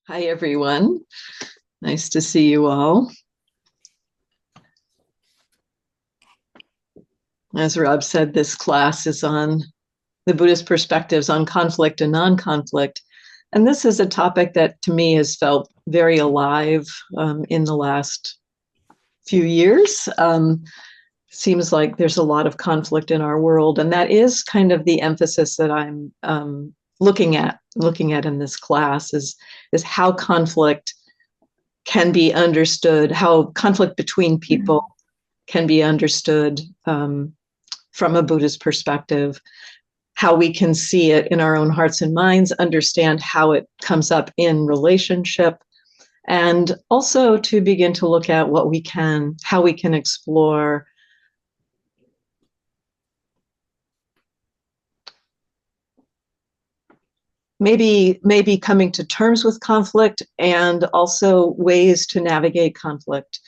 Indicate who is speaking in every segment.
Speaker 1: Hi, everyone. Nice to see you all. As Rob said, this class is on the Buddhist perspectives on conflict and non-conflict. And this is a topic that to me has felt very alive in the last few years. Seems like there's a lot of conflict in our world. And that is kind of the emphasis that I'm looking at in this class is how conflict can be understood, how conflict between people can be understood from a Buddhist perspective, how we can see it in our own hearts and minds, understand how it comes up in relationship, and also to begin to look at how we can explore maybe coming to terms with conflict and also ways to navigate conflict,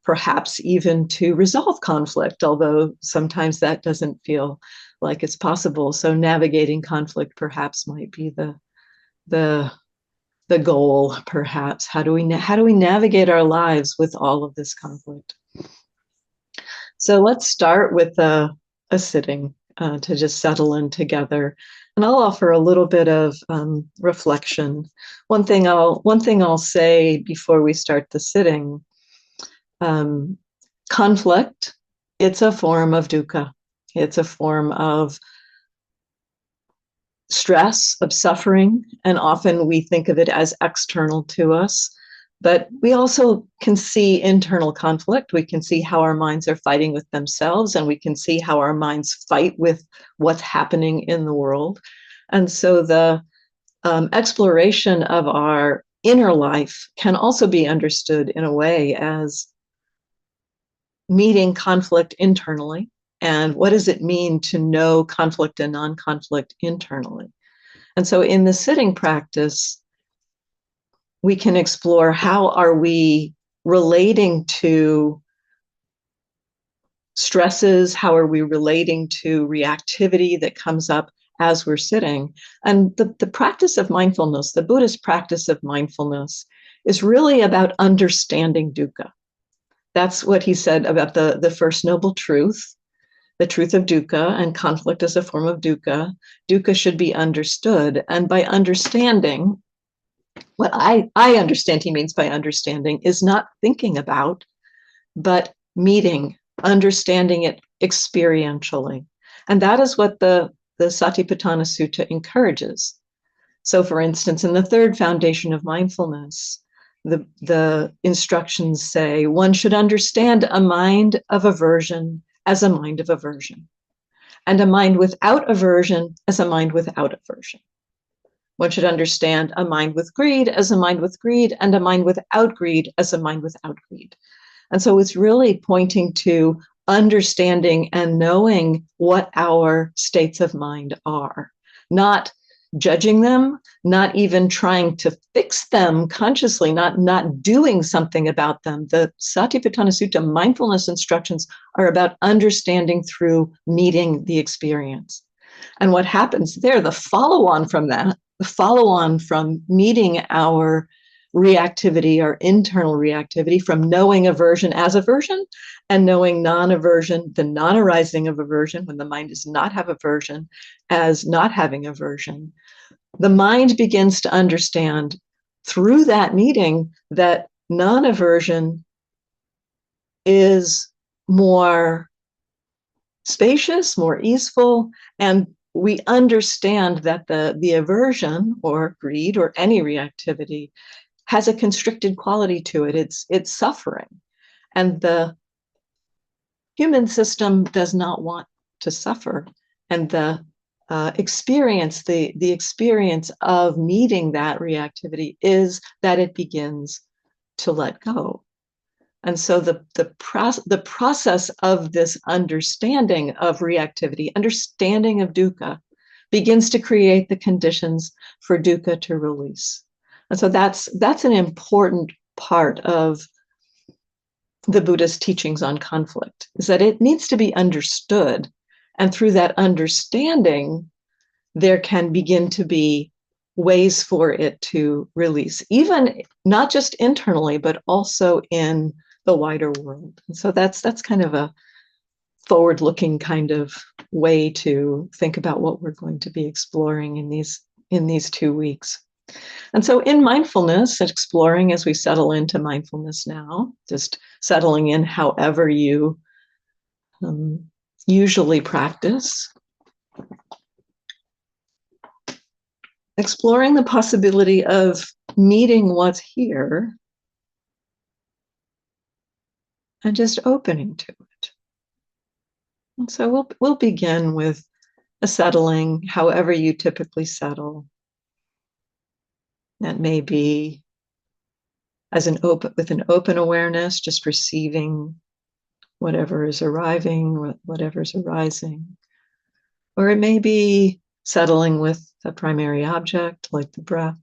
Speaker 1: perhaps even to resolve conflict, although sometimes that doesn't feel like it's possible. So navigating conflict perhaps might be the goal, perhaps. How do we navigate our lives with all of this conflict? So let's start with a sitting to just settle in together. And I'll offer a little bit of reflection. One thing I'll say before we start the sitting, conflict, it's a form of dukkha. It's a form of stress, of suffering, and often we think of it as external to us. But we also can see internal conflict. We can see how our minds are fighting with themselves, and we can see how our minds fight with what's happening in the world. And so the exploration of our inner life can also be understood in a way as meeting conflict internally. And what does it mean to know conflict and non-conflict internally? And so in the sitting practice, we can explore how are we relating to stresses, how are we relating to reactivity that comes up as we're sitting. And the practice of mindfulness, the Buddhist practice of mindfulness, is really about understanding dukkha. That's what he said about the first noble truth, the truth of dukkha, and conflict as a form of dukkha. Dukkha should be understood. And by understanding, what I understand he means by understanding is not thinking about, but meeting, understanding it experientially. And that is what the Satipatthana Sutta encourages. So for instance, in the third foundation of mindfulness, the instructions say one should understand a mind of aversion as a mind of aversion, and a mind without aversion as a mind without aversion. One should understand a mind with greed as a mind with greed, and a mind without greed as a mind without greed. And so it's really pointing to understanding and knowing what our states of mind are, not judging them, not even trying to fix them consciously, not doing something about them. The Satipatthana Sutta mindfulness instructions are about understanding through meeting the experience. And what happens there, the follow-on from that, the follow-on from meeting our reactivity, our internal reactivity, from knowing aversion as aversion and knowing non-aversion, the non-arising of aversion, when the mind does not have aversion, as not having aversion, the mind begins to understand through that meeting that non-aversion is more spacious, more easeful, and we understand that the aversion or greed or any reactivity has a constricted quality to it. It's suffering. And the human system does not want to suffer. And the experience of meeting that reactivity is that it begins to let go. And so the process of this understanding of reactivity, understanding of dukkha, begins to create the conditions for dukkha to release. And so that's an important part of the Buddhist teachings on conflict, is that it needs to be understood. And through that understanding, there can begin to be ways for it to release, even not just internally, but also in the wider world. And so that's kind of a forward-looking kind of way to think about what we're going to be exploring in these 2 weeks. And so in mindfulness, exploring as we settle into mindfulness now, just settling in however you usually practice, exploring the possibility of meeting what's here and just opening to it. And so we'll begin with a settling, however you typically settle. That may be as with an open awareness, just receiving whatever is arriving, whatever's arising. Or it may be settling with a primary object like the breath.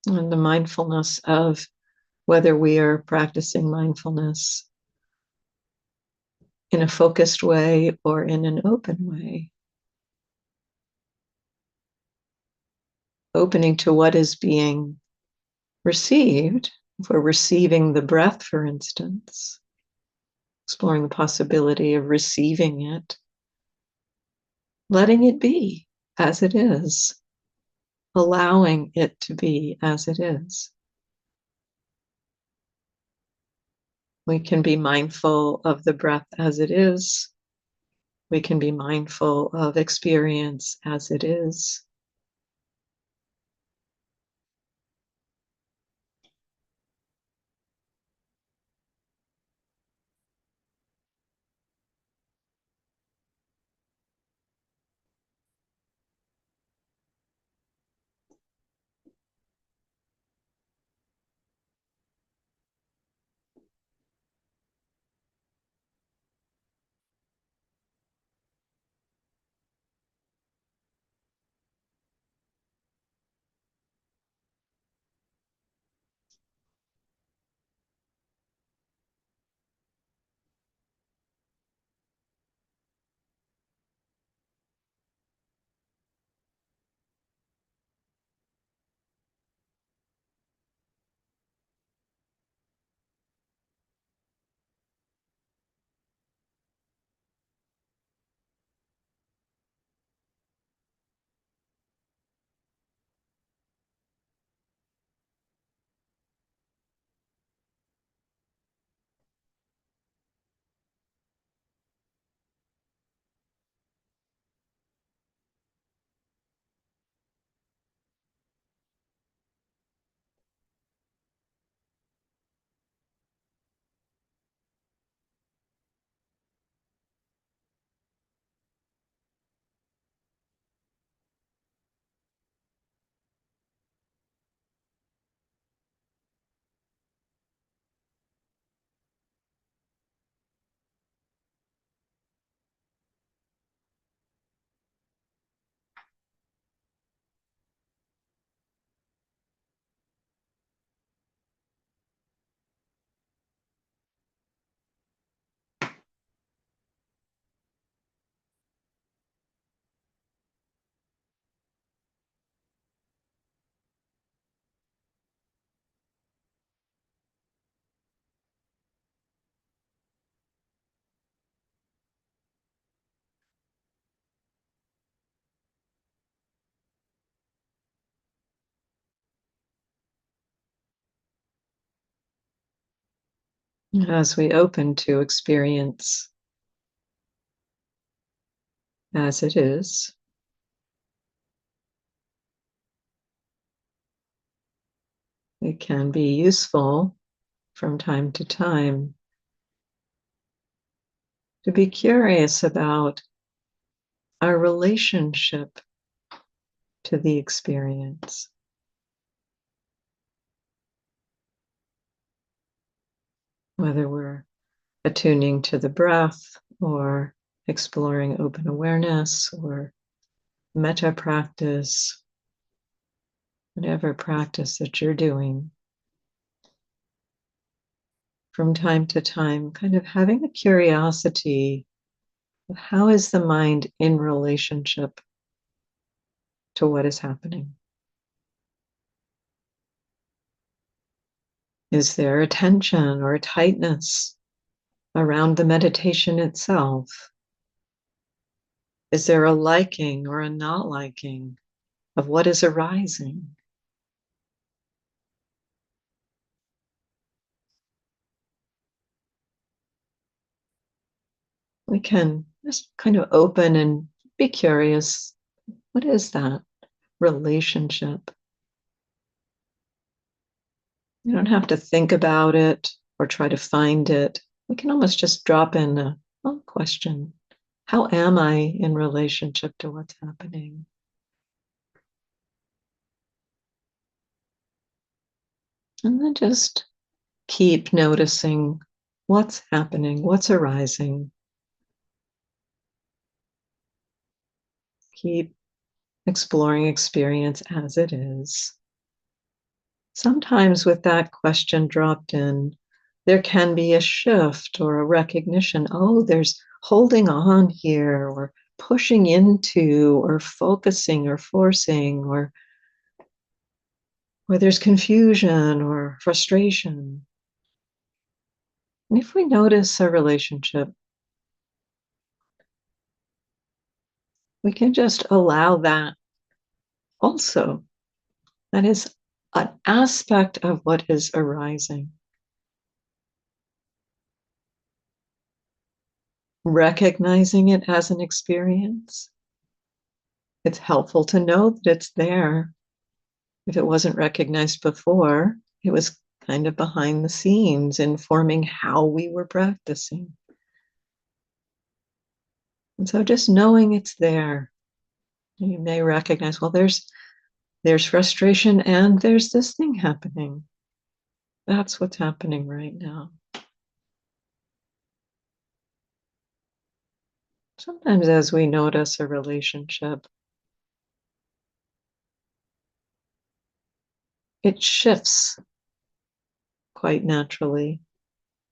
Speaker 1: And the mindfulness of whether we are practicing mindfulness in a focused way or in an open way. Opening to what is being received. If we're receiving the breath, for instance, exploring the possibility of receiving it, letting it be as it is, allowing it to be as it is. We can be mindful of the breath as it is. We can be mindful of experience as it is. As we open to experience as it is, it can be useful from time to time to be curious about our relationship to the experience. Whether we're attuning to the breath or exploring open awareness or metta practice, whatever practice that you're doing, from time to time, kind of having a curiosity of how is the mind in relationship to what is happening? Is there a tension or a tightness around the meditation itself? Is there a liking or a not liking of what is arising? We can just kind of open and be curious. What is that relationship? You don't have to think about it or try to find it. We can almost just drop in a question. How am I in relationship to what's happening? And then just keep noticing what's happening, what's arising. Keep exploring experience as it is. Sometimes, with that question dropped in, there can be a shift or a recognition. Oh, there's holding on here, or pushing into, or focusing, or forcing, or there's confusion or frustration. And if we notice a relationship, we can just allow that also. That is an aspect of what is arising. Recognizing it as an experience. It's helpful to know that it's there. If it wasn't recognized before, it was kind of behind the scenes, informing how we were practicing. And so just knowing it's there, you may recognize, well, there's frustration and there's this thing happening. That's what's happening right now. Sometimes as we notice a relationship, it shifts quite naturally.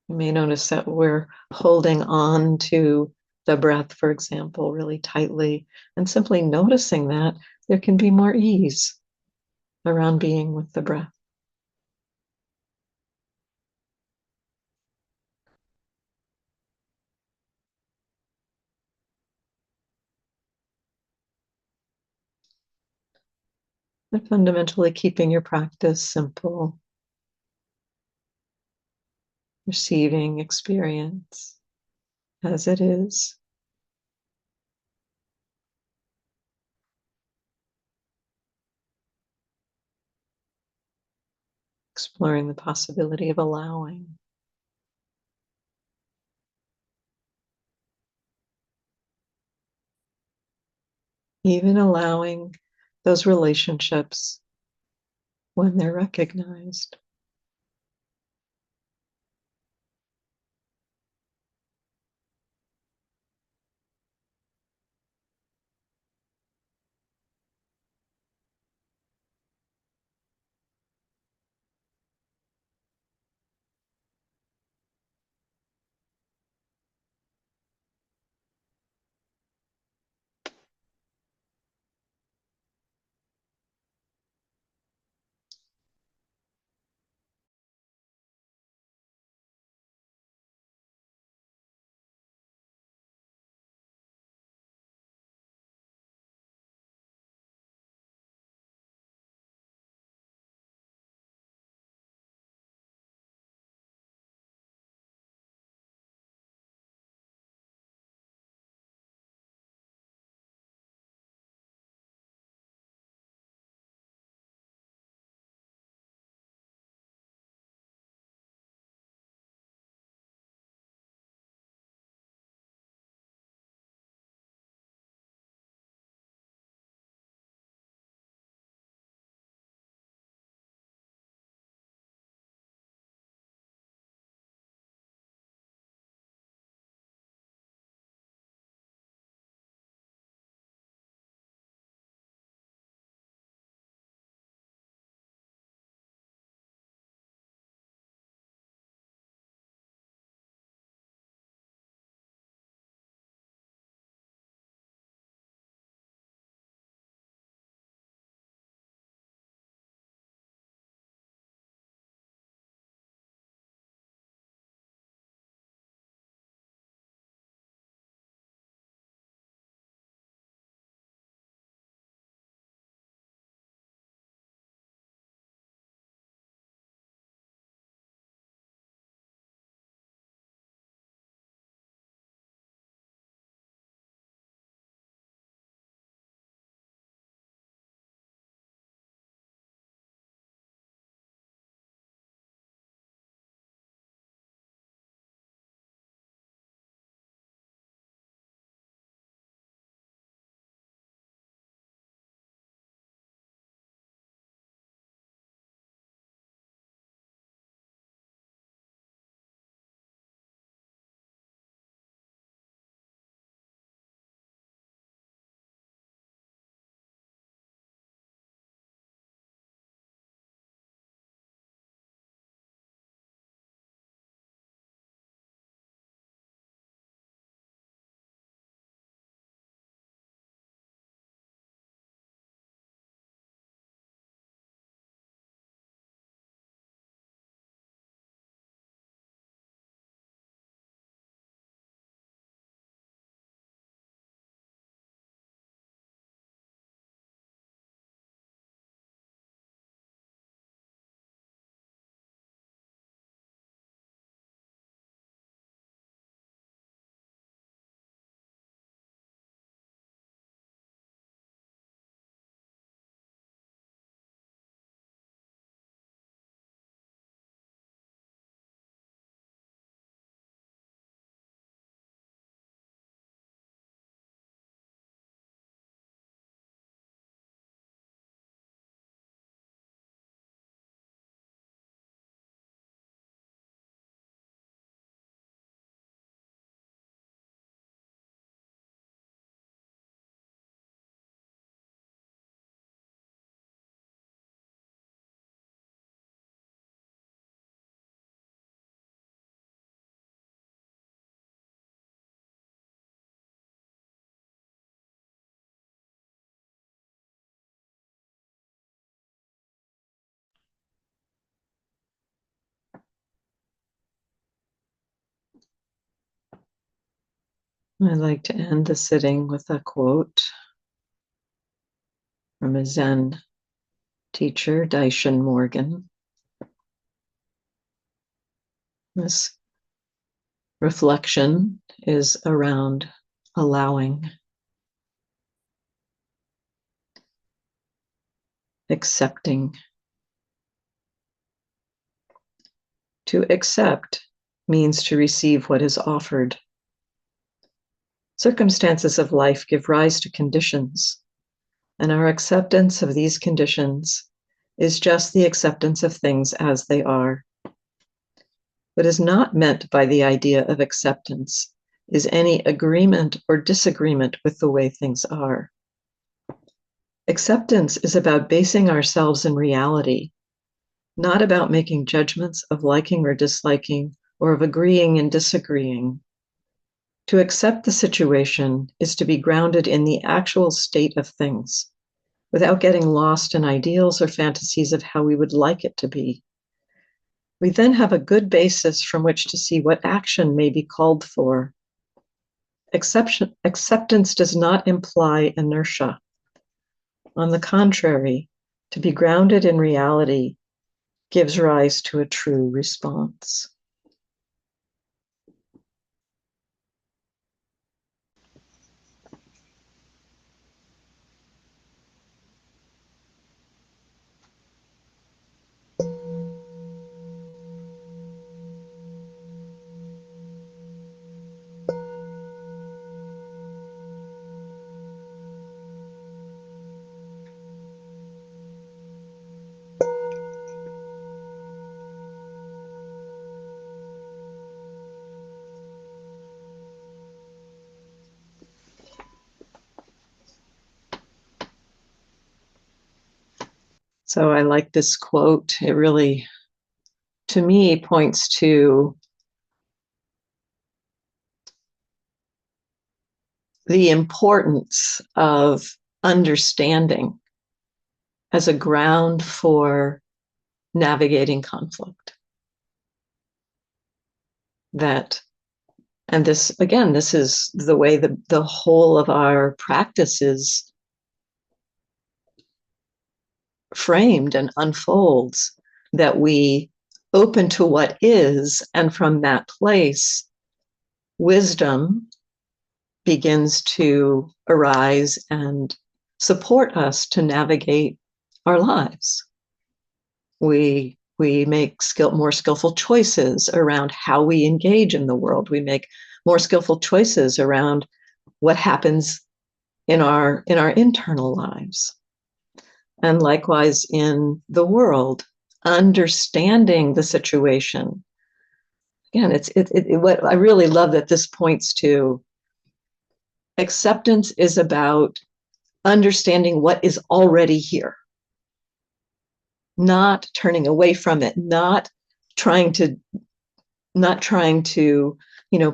Speaker 1: You may notice that we're holding on to the breath, for example, really tightly, and simply noticing that there can be more ease around being with the breath. But fundamentally keeping your practice simple, receiving experience as it is. Exploring the possibility of allowing. Even allowing those relationships when they're recognized. I like to end the sitting with a quote from a Zen teacher, Daishin Morgan. This reflection is around allowing, accepting. To accept means to receive what is offered. Circumstances of life give rise to conditions, and our acceptance of these conditions is just the acceptance of things as they are. What is not meant by the idea of acceptance is any agreement or disagreement with the way things are. Acceptance is about basing ourselves in reality, not about making judgments of liking or disliking or of agreeing and disagreeing. To accept the situation is to be grounded in the actual state of things, without getting lost in ideals or fantasies of how we would like it to be. We then have a good basis from which to see what action may be called for. Acceptance does not imply inertia. On the contrary, to be grounded in reality gives rise to a true response. So I like this quote. It really, to me, points to the importance of understanding as a ground for navigating conflict. That, and this, again, this is the way the whole of our practice is framed and unfolds, that we open to what is, and from that place, wisdom begins to arise and support us to navigate our lives. We make more skillful choices around how we engage in the world. We make more skillful choices around what happens in our internal lives. And likewise in the world, understanding the situation. Again, what I really love that this points to. Acceptance is about understanding what is already here, not turning away from it, not trying to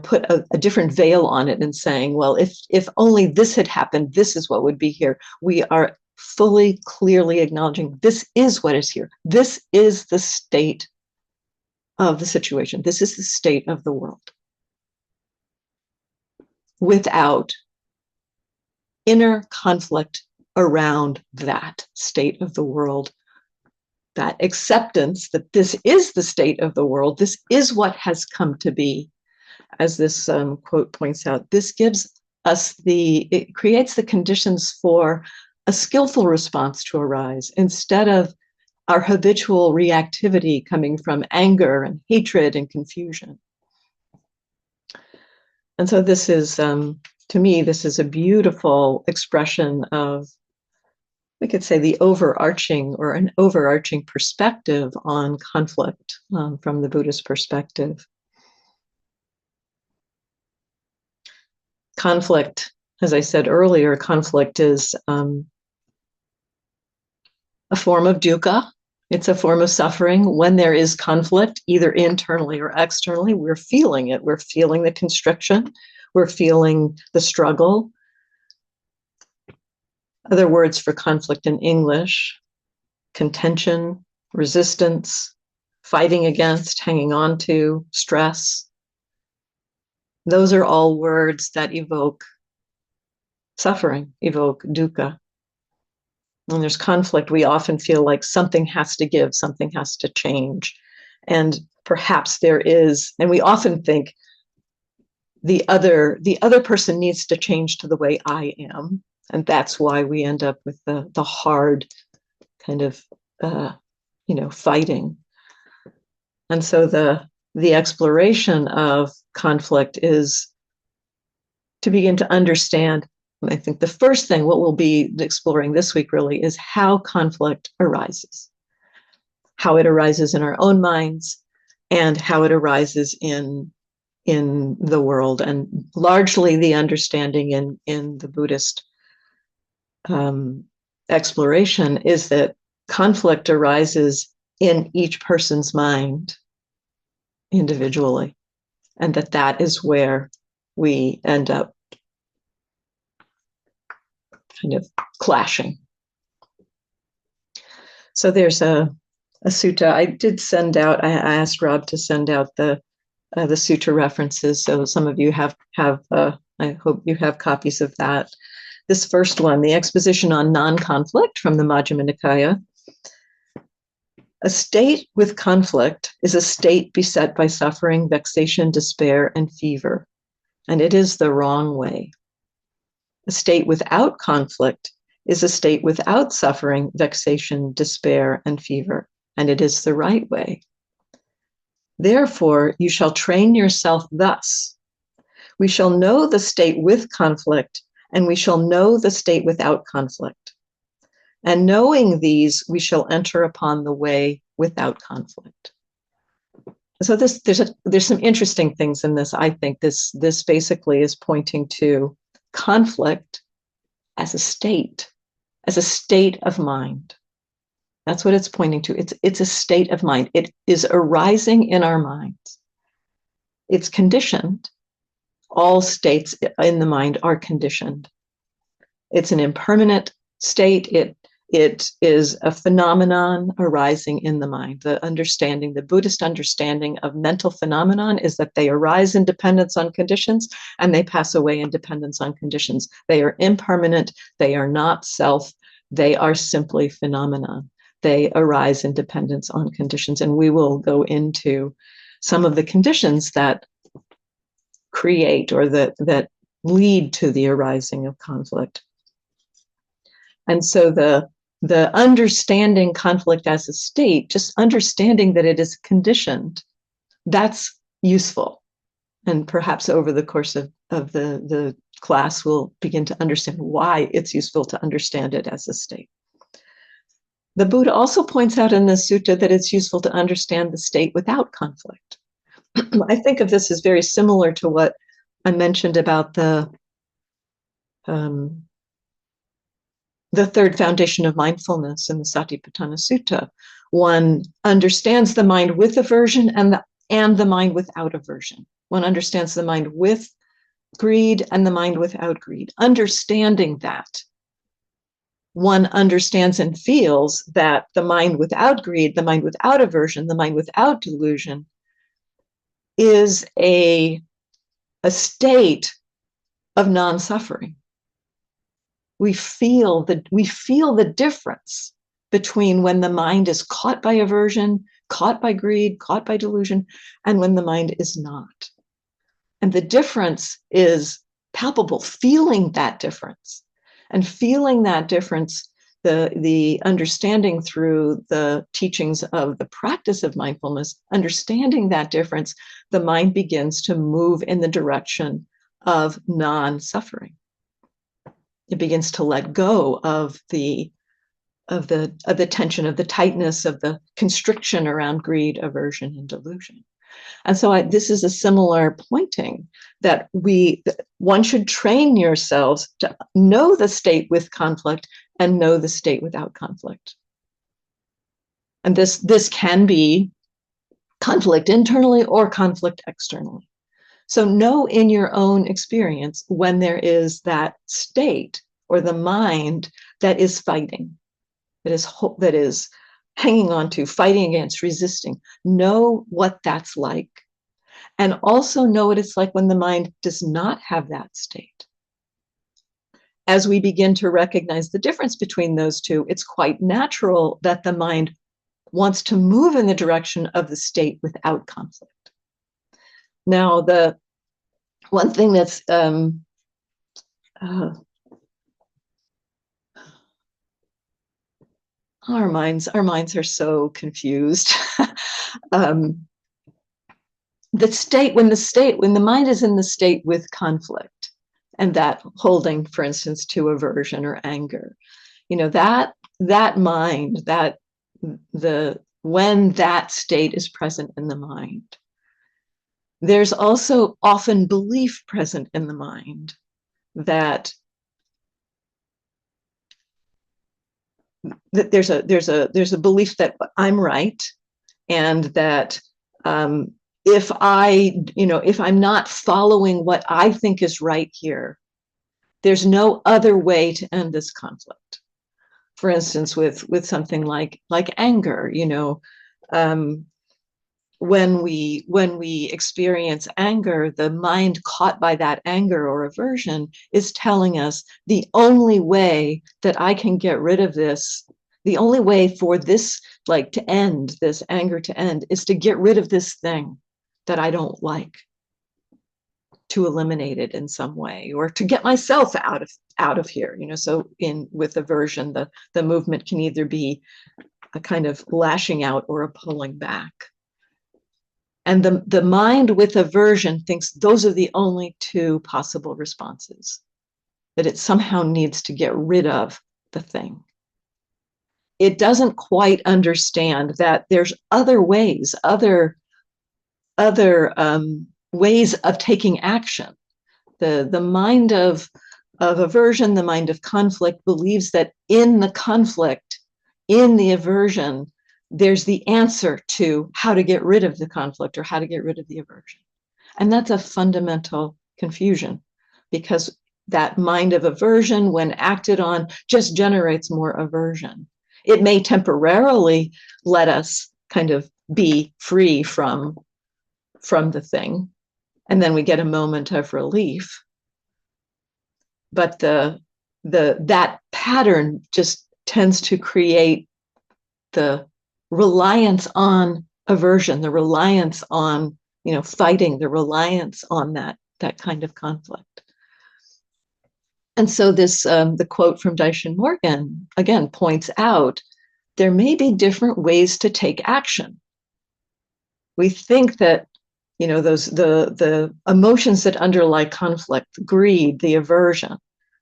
Speaker 1: put a different veil on it and saying, well, if only this had happened, this is what would be here. We are fully, clearly acknowledging this is what is here. This is the state of the situation. This is the state of the world. Without inner conflict around that state of the world, that acceptance that this is the state of the world, this is what has come to be. As this quote points out, this gives us it creates the conditions for a skillful response to arise instead of our habitual reactivity coming from anger and hatred and confusion. And so this is, to me, this is a beautiful expression of, we could say, the overarching or an overarching perspective on conflict from the Buddhist perspective. Conflict, as I said earlier, conflict is a form of dukkha. It's a form of suffering. When there is conflict, either internally or externally, we're feeling it. We're feeling the constriction. We're feeling the struggle. Other words for conflict in English: contention, resistance, fighting against, hanging on to, stress. those are all words that evoke suffering, evoke dukkha. When there's conflict, we often feel like something has to give, something has to change. And perhaps there is, and we often think the other person needs to change to the way I am. And that's why we end up with the hard kind of, fighting. And so the exploration of conflict is to begin to understand. I think the first thing, what we'll be exploring this week really, is how conflict arises, how it arises in our own minds, and how it arises in the world. And largely the understanding in the Buddhist exploration is that conflict arises in each person's mind individually, and that is where we end up kind of clashing. So there's a sutta. I did send out, I asked Rob to send out the sutta references. So some of you have I hope you have copies of that. This first one, the exposition on non-conflict from the Majjhima Nikaya. A state with conflict is a state beset by suffering, vexation, despair, and fever, and it is the wrong way. A state without conflict is a state without suffering, vexation, despair, and fever, and it is the right way. Therefore, you shall train yourself thus. We shall know the state with conflict, and we shall know the state without conflict. And knowing these, we shall enter upon the way without conflict. So there's some interesting things in this. I think this basically is pointing to conflict as a state of mind. That's what it's pointing to. It's a state of mind. It is arising in our minds. It's conditioned. All states in the mind are conditioned. It's an impermanent state. It is a phenomenon arising in the mind. The Buddhist understanding of mental phenomenon is that they arise in dependence on conditions and they pass away in dependence on conditions. They are impermanent. They are not self. They are simply phenomenon. They arise in dependence on conditions. And we will go into some of the conditions that create or that lead to the arising of conflict. And so the understanding conflict as a state, just understanding that it is conditioned, that's useful. And perhaps over the course of the class, we'll begin to understand why it's useful to understand it as a state. The Buddha also points out in the sutta that it's useful to understand the state without conflict. I think of this as very similar to what I mentioned about the third foundation of mindfulness in the Satipatthana Sutta. One understands the mind with aversion and the mind without aversion. One understands the mind with greed and the mind without greed. Understanding that, one understands and feels that the mind without greed, the mind without aversion, the mind without delusion is a state of non-suffering. We feel the difference between when the mind is caught by aversion, caught by greed, caught by delusion, and when the mind is not. And the difference is palpable, feeling that difference. And feeling that difference, the understanding through the teachings of the practice of mindfulness, understanding that difference, the mind begins to move in the direction of non-suffering. It begins to let go of the tension, of the tightness, of the constriction around greed, aversion, and delusion. And so this is a similar pointing that one should train yourselves to know the state with conflict and know the state without conflict. And this can be conflict internally or conflict externally. So know in your own experience when there is that state or the mind that is fighting, that is hanging on to, fighting against, resisting. Know what that's like. and also know what it's like when the mind does not have that state. As we begin to recognize the difference between those two, it's quite natural that the mind wants to move in the direction of the state without conflict. Now, the one thing that's our minds are so confused. The state, when the mind is in the state with conflict, and that holding, for instance, to aversion or anger, that mind, when that state is present in the mind, there's also often belief present in the mind that there's a belief that I'm right, and that if I'm not following what I think is right here, there's no other way to end this conflict. For instance, with something like anger, when we experience anger, the mind caught by that anger or aversion is telling us the only way that I can get rid of this, the only way for this, to end, this anger to end, is to get rid of this thing that I don't like, to eliminate it in some way, or to get myself out of here. So with aversion, the movement can either be a kind of lashing out or a pulling back. And the mind with aversion thinks those are the only two possible responses, that it somehow needs to get rid of the thing. It doesn't quite understand that there's other ways, other ways of taking action. The mind of aversion, the mind of conflict, believes that in the conflict, in the aversion, there's the answer to how to get rid of the conflict or how to get rid of the aversion. And that's a fundamental confusion, because that mind of aversion, when acted on, just generates more aversion. It may temporarily let us kind of be free from the thing, and then we get a moment of relief. But that pattern just tends to create the reliance on aversion, the reliance on fighting, the reliance on that kind of conflict. And so this the quote from Daishin Morgan again points out there may be different ways to take action. We think that those the emotions that underlie conflict, greed, the aversion,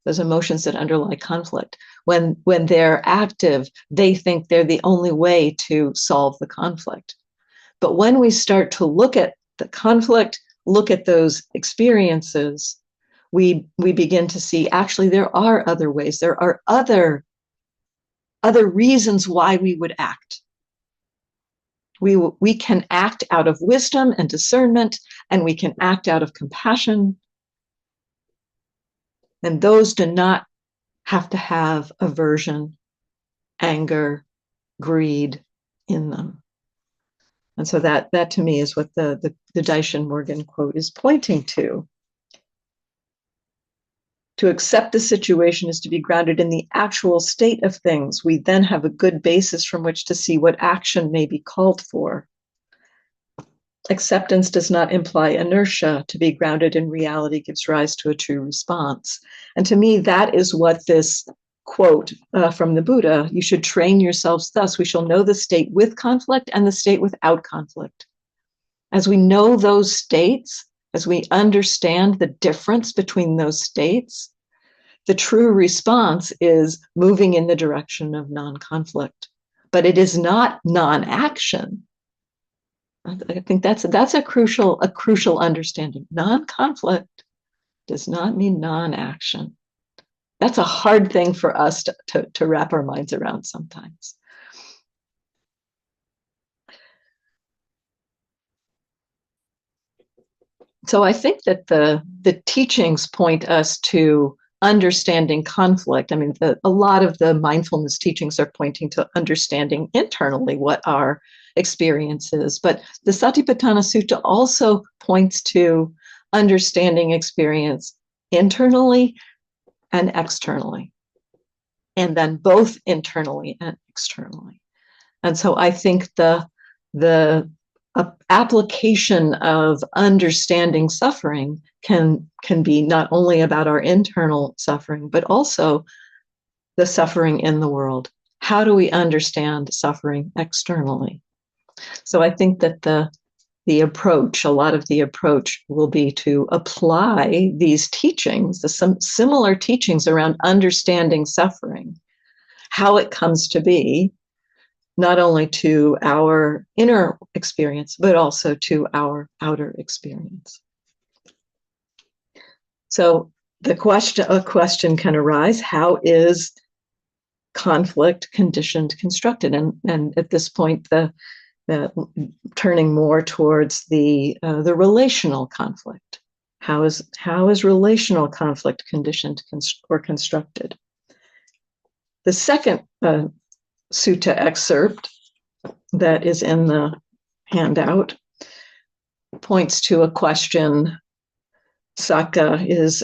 Speaker 1: those emotions that underlie conflict, when they're active, they think they're the only way to solve the conflict. But when we start to look at the conflict, look at those experiences, we begin to see actually there are other ways. There are other reasons why we would act. We can act out of wisdom and discernment, and we can act out of compassion. And those do not have to have aversion, anger, greed in them. And so that to me is what the Daishin Morgan quote is pointing to. To accept the situation is to be grounded in the actual state of things. We then have a good basis from which to see what action may be called for. Acceptance does not imply inertia. To be grounded in reality gives rise to a true response. And to me, that is what this quote from the Buddha, you should train yourselves thus. We shall know the state with conflict and the state without conflict. As we know those states, as we understand the difference between those states, the true response is moving in the direction of non-conflict. But it is not non-action. I think that's a crucial understanding. Non-conflict does not mean non-action. That's a hard thing for us to wrap our minds around sometimes. So I think that the teachings point us to understanding conflict. I mean, a lot of the mindfulness teachings are pointing to understanding internally what our experience is. But the Satipatthana Sutta also points to understanding experience internally and externally, and then both internally and externally. And so I think the application of understanding suffering can be not only about our internal suffering, but also the suffering in the world. How do we understand suffering externally? So I think that the approach, a lot of the approach will be to apply these teachings, some similar teachings around understanding suffering, how it comes to be, not only to our inner experience, but also to our outer experience. So a question can arise: how is conflict conditioned, constructed? And at this point, the turning more towards the relational conflict. How is relational conflict conditioned or constructed? The second sutta excerpt that is in the handout points to a question. Saka is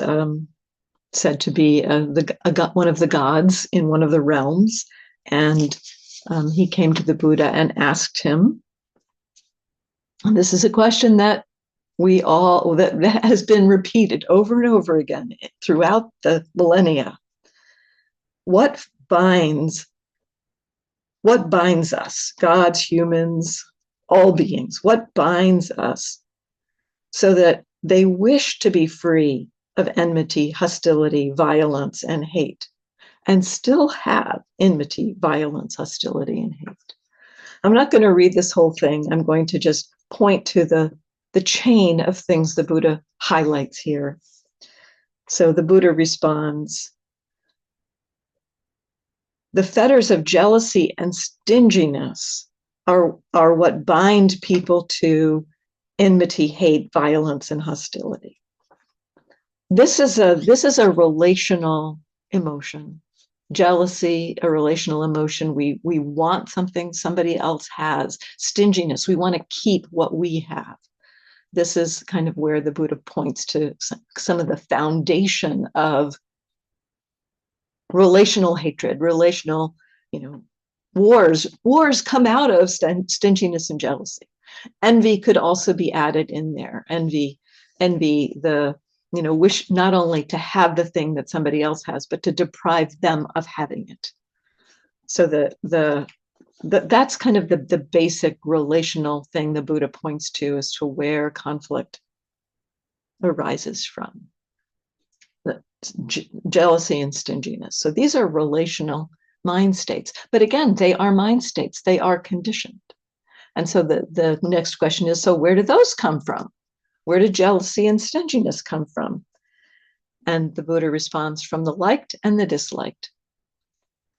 Speaker 1: said to be one of the gods in one of the realms, and he came to the Buddha and asked him. And this is a question that that has been repeated over and over again throughout the millennia. What binds us, gods, humans, all beings? What binds us so that they wish to be free of enmity, hostility, violence, and hate, and still have enmity, violence, hostility, and hate? I'm not going to read this whole thing. I'm going to just point to the chain of things the Buddha highlights here. So the Buddha responds, the fetters of jealousy and stinginess are what bind people to enmity, hate, violence, and hostility. This is a relational emotion. Jealousy, a relational emotion. We want something somebody else has. Stinginess, we want to keep what we have. This is kind of where the Buddha points to some of the foundation of relational hatred, relational, wars. Wars come out of stinginess and jealousy. Envy could also be added in there. Envy, the wish not only to have the thing that somebody else has, but to deprive them of having it. So that's kind of the basic relational thing the Buddha points to as to where conflict arises from. Jealousy and stinginess. So these are relational mind states. But again, they are mind states. They are conditioned. And so the next question is, so where do those come from? Where did jealousy and stinginess come from? And the Buddha responds, from the liked and the disliked.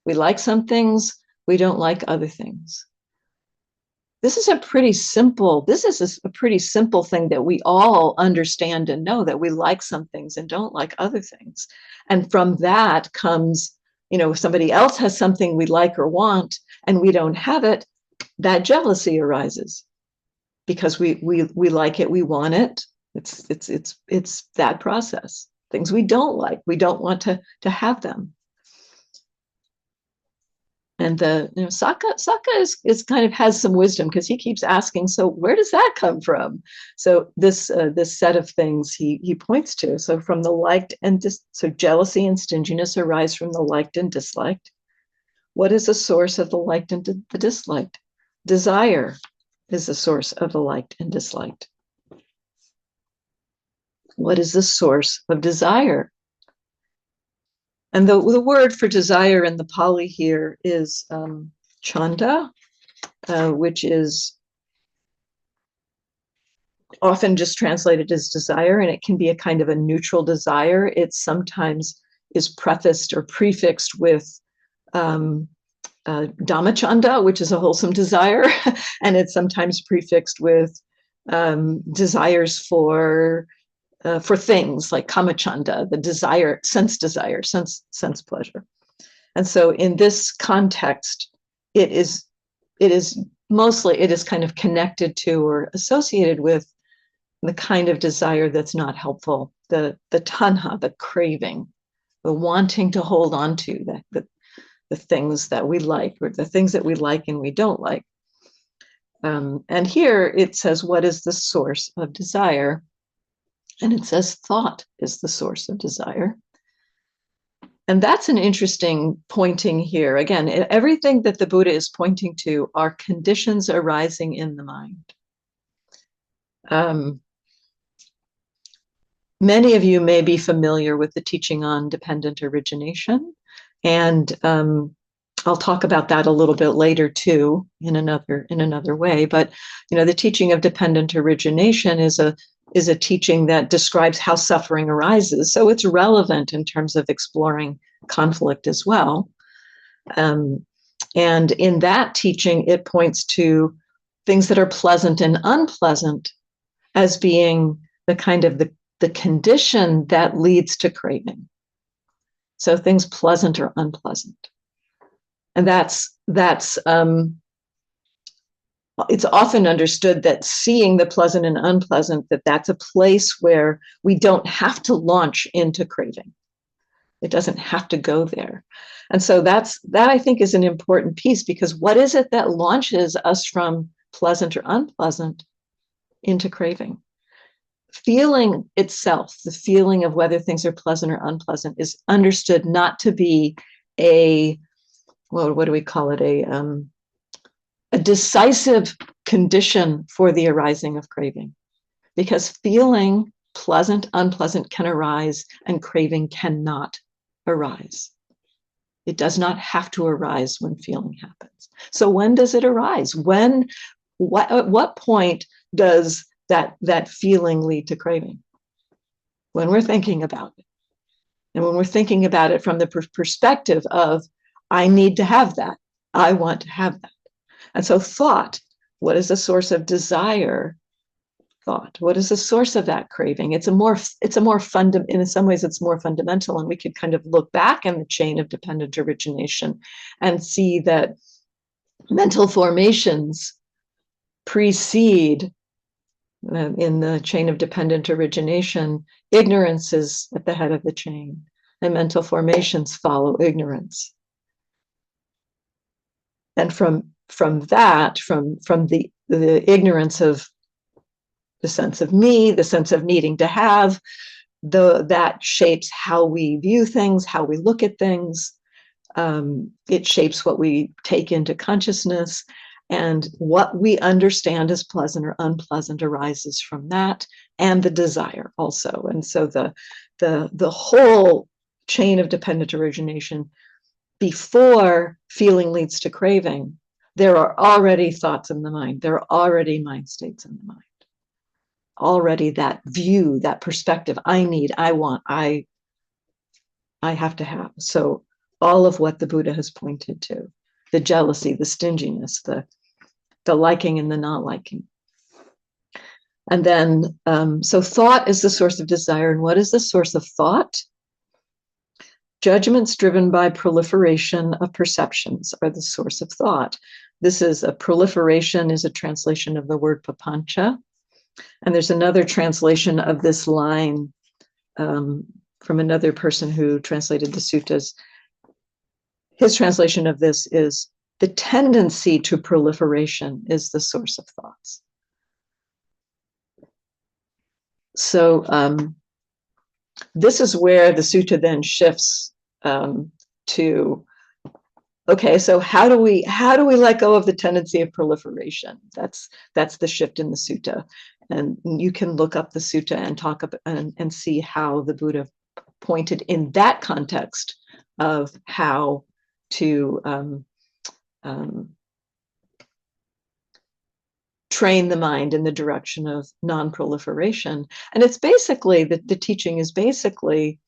Speaker 1: We like some things, we don't like other things. This is a pretty simple thing that we all understand and know, that we like some things and don't like other things. And from that comes, if somebody else has something we like or want and we don't have it, that jealousy arises because we like it, we want it. It's that process. Things we don't like, we don't want to have them. And Saka is kind of has some wisdom, because he keeps asking, so where does that come from? So this set of things he points to. So from the liked and so jealousy and stinginess arise from the liked and disliked. What is the source of the liked and the disliked? Desire is the source of the liked and disliked. What is the source of desire? And the word for desire in the Pali here is chanda, which is often just translated as desire, and it can be a kind of a neutral desire. It sometimes is prefaced or prefixed with dhammachanda, which is a wholesome desire, and it's sometimes prefixed with desires for for things like kamachanda, the desire, sense pleasure. And so in this context, it is mostly, it is kind of connected to or associated with the kind of desire that's not helpful, the tanha, the craving, the wanting to hold on to the things that we like, or the things that we like and we don't like. And here it says, what is the source of desire? And it says thought is the source of desire. And that's an interesting pointing here. Again, everything that the Buddha is pointing to are conditions arising in the mind. Many of you may be familiar with the teaching on dependent origination, and I'll talk about that a little bit later too, in another way. But the teaching of dependent origination is a teaching that describes how suffering arises. So it's relevant in terms of exploring conflict as well. And in that teaching, it points to things that are pleasant and unpleasant as being the kind of the condition that leads to craving. So things pleasant or unpleasant. And it's often understood that seeing the pleasant and unpleasant, that's a place where we don't have to launch into craving. It doesn't have to go there. And so that I think is an important piece, because what is it that launches us from pleasant or unpleasant into craving? Feeling itself, the feeling of whether things are pleasant or unpleasant, is understood not to be what do we call it? A decisive condition for the arising of craving, because feeling pleasant, unpleasant can arise and craving cannot arise. It does not have to arise when feeling happens. So when does it arise? At what point does that feeling lead to craving? When we're thinking about it. And when we're thinking about it from the perspective of, I need to have that. I want to have that. And so thought, what is the source of desire? Thought, what is the source of that craving? In some ways, it's more fundamental. And we could kind of look back in the chain of dependent origination and see that mental formations precede, in the chain of dependent origination, ignorance is at the head of the chain, and mental formations follow ignorance. And from the ignorance of the sense of me, the sense of needing to have, that shapes how we view things, how we look at things. It shapes what we take into consciousness, and what we understand as pleasant or unpleasant arises from that, and the desire also. And so the whole chain of dependent origination, before feeling leads to craving, there are already thoughts in the mind. There are already mind states in the mind. Already that view, that perspective, I need, I want, I have to have. So all of what the Buddha has pointed to, the jealousy, the stinginess, the liking and the not liking. And then, so thought is the source of desire. And what is the source of thought? Judgments driven by proliferation of perceptions are the source of thought. This is a proliferation, is a translation of the word papancha. And there's another translation of this line from another person who translated the suttas. His translation of this is, the tendency to proliferation is the source of thoughts. So this is where the sutta then shifts to, okay, so how do we let go of the tendency of proliferation? That's the shift in the sutta. And you can look up the sutta and talk about and see how the Buddha pointed in that context of how to train the mind in the direction of non-proliferation. And it's basically the teaching is basically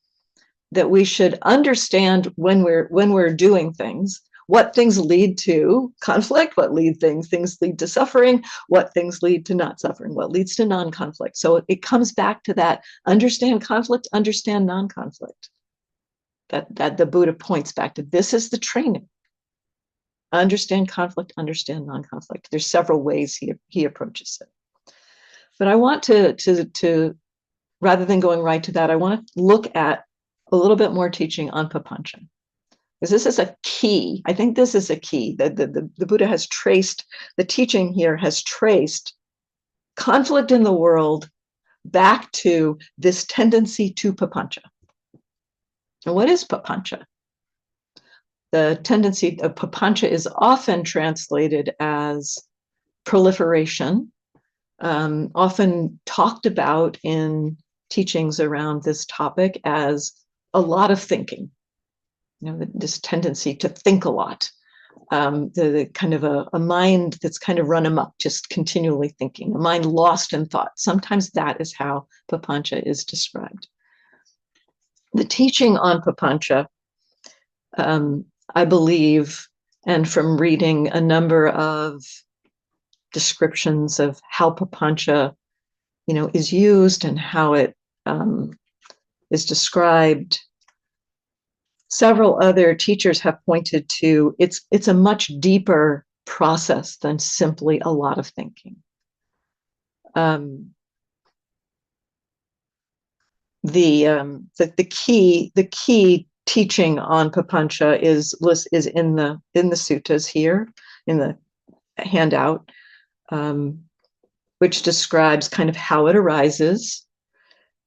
Speaker 1: that we should understand when we're doing things, what things lead to conflict, what things lead to suffering, what things lead to not suffering, what leads to non-conflict. So it comes back to that: understand conflict, understand non-conflict. That the Buddha points back to. This is the training. Understand conflict, understand non-conflict. There's several ways he approaches it. But I want to rather than going right to that, I want to look at a little bit more teaching on papancha. Because this is a key. I think this is a key. The Buddha has traced, the teaching here has traced conflict in the world back to this tendency to papancha. And what is papancha? The tendency of papancha is often translated as proliferation, often talked about in teachings around this topic as a lot of thinking. You know, this tendency to think a lot, the kind of a mind that's kind of run amok, just continually thinking, a mind lost in thought. Sometimes that is how papancha is described. The teaching on papancha, I believe, and from reading a number of descriptions of how papancha, is used and how it is described, several other teachers have pointed to it's a much deeper process than simply a lot of thinking. The key teaching on papancha is in the suttas here, in the handout, which describes kind of how it arises.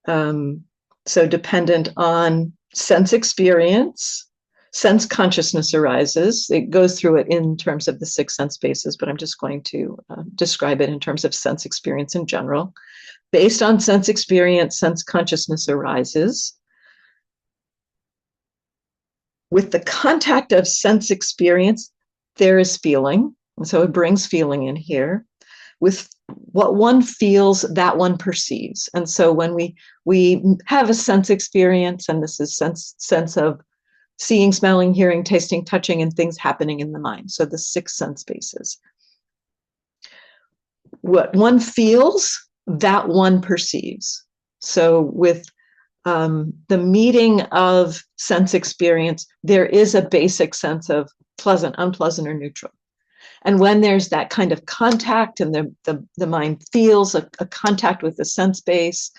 Speaker 1: So dependent on sense experience, sense consciousness arises. It goes through it in terms of the 6 sense bases, but I'm just going to describe it in terms of sense experience in general. Based on sense experience, sense consciousness arises. With the contact of sense experience, there is feeling. And so it brings feeling in here. With what one feels, that one perceives. And so when we have a sense experience, and this is sense of seeing, smelling, hearing, tasting, touching, and things happening in the mind. So the 6 sense bases. What one feels, that one perceives. So with the meeting of sense experience, there is a basic sense of pleasant, unpleasant, or neutral. And when there's that kind of contact and the mind feels a contact with the sense base,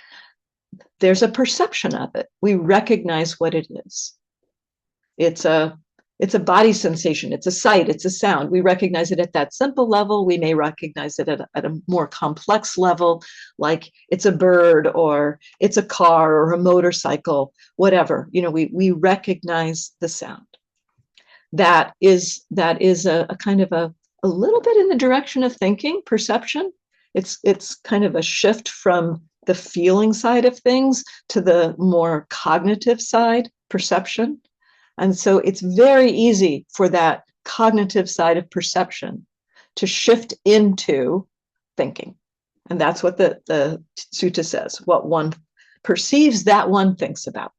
Speaker 1: there's a perception of it. We recognize what it is. It's a body sensation. It's a sight. It's a sound. We recognize it at that simple level. We may recognize it at a more complex level, like it's a bird or it's a car or a motorcycle, whatever. We recognize the sound. That is a kind of a little bit in the direction of thinking, perception. It's kind of a shift from the feeling side of things to the more cognitive side, perception. And so it's very easy for that cognitive side of perception to shift into thinking. And that's what the sutta says. What one perceives, that one thinks about.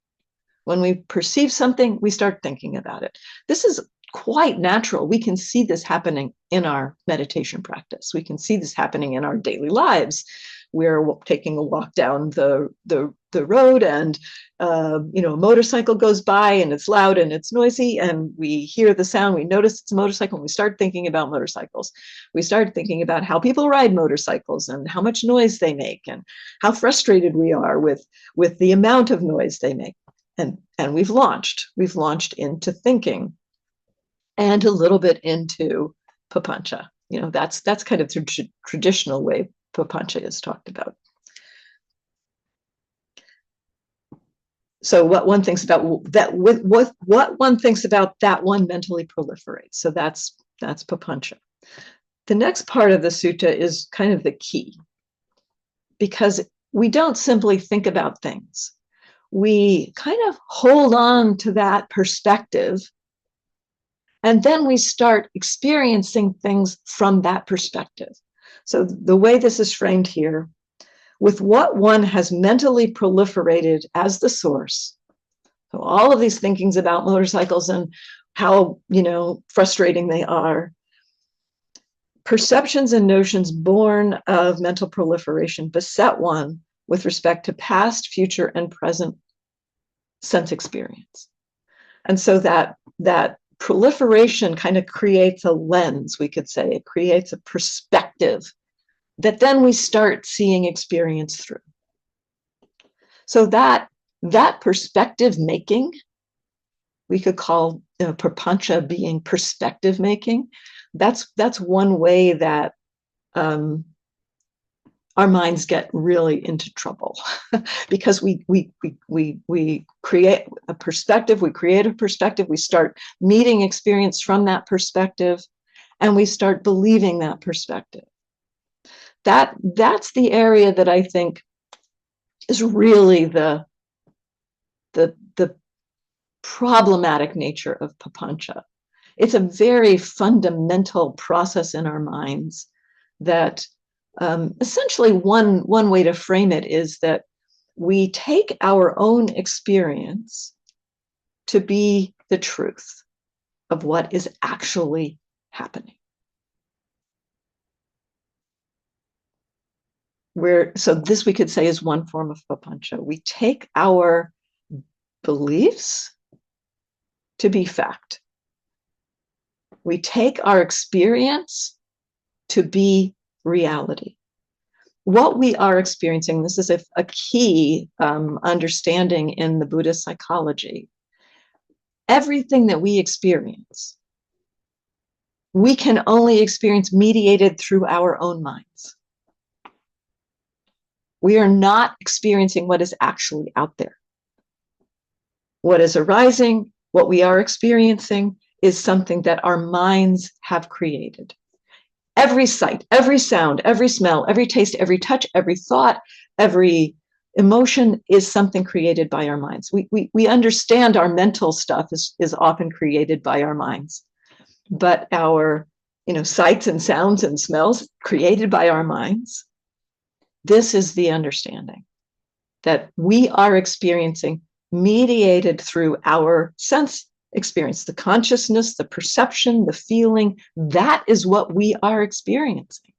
Speaker 1: When we perceive something, we start thinking about it. This is quite natural. We can see this happening in our meditation practice. We can see this happening in our daily lives. We're taking a walk down the road, and a motorcycle goes by, and it's loud and it's noisy, and we hear the sound. We notice it's a motorcycle, and we start thinking about motorcycles. We start thinking about how people ride motorcycles and how much noise they make, and how frustrated we are with the amount of noise they make. And we've launched into thinking, and a little bit into papancha. That's kind of the traditional way papancha is talked about. So what one thinks about that, what one thinks about, that one mentally proliferates. So that's papancha. The next part of the sutta is kind of the key, because we don't simply think about things. We kind of hold on to that perspective, and then we start experiencing things from that perspective. So the way this is framed here, with what one has mentally proliferated as the source, so all of these thinkings about motorcycles and how, frustrating they are. Perceptions and notions born of mental proliferation beset one with respect to past, future, and present sense experience. And so that proliferation kind of creates a lens, we could say. It creates a perspective that then we start seeing experience through. So that perspective making, we could call prapancha being perspective making. That's one way that our minds get really into trouble because we create a perspective, we start meeting experience from that perspective, and we start believing that perspective. That's the area that I think is really the problematic nature of papancha. It's a very fundamental process in our minds that essentially one way to frame it is that we take our own experience to be the truth of what is actually happening. So this we could say is one form of papancha. We take our beliefs to be fact. We take our experience to be reality. What we are experiencing, this is a key understanding in the Buddhist psychology. Everything that we experience, we can only experience mediated through our own minds. We are not experiencing what is actually out there. What is arising, what we are experiencing, is something that our minds have created. Every sight, every sound, every smell, every taste, every touch, every thought, every emotion is something created by our minds. We understand our mental stuff is often created by our minds, but our sights and sounds and smells created by our minds. This is the understanding that we are experiencing mediated through our sense experience, the consciousness, the perception, the feeling. That is what we are experiencing.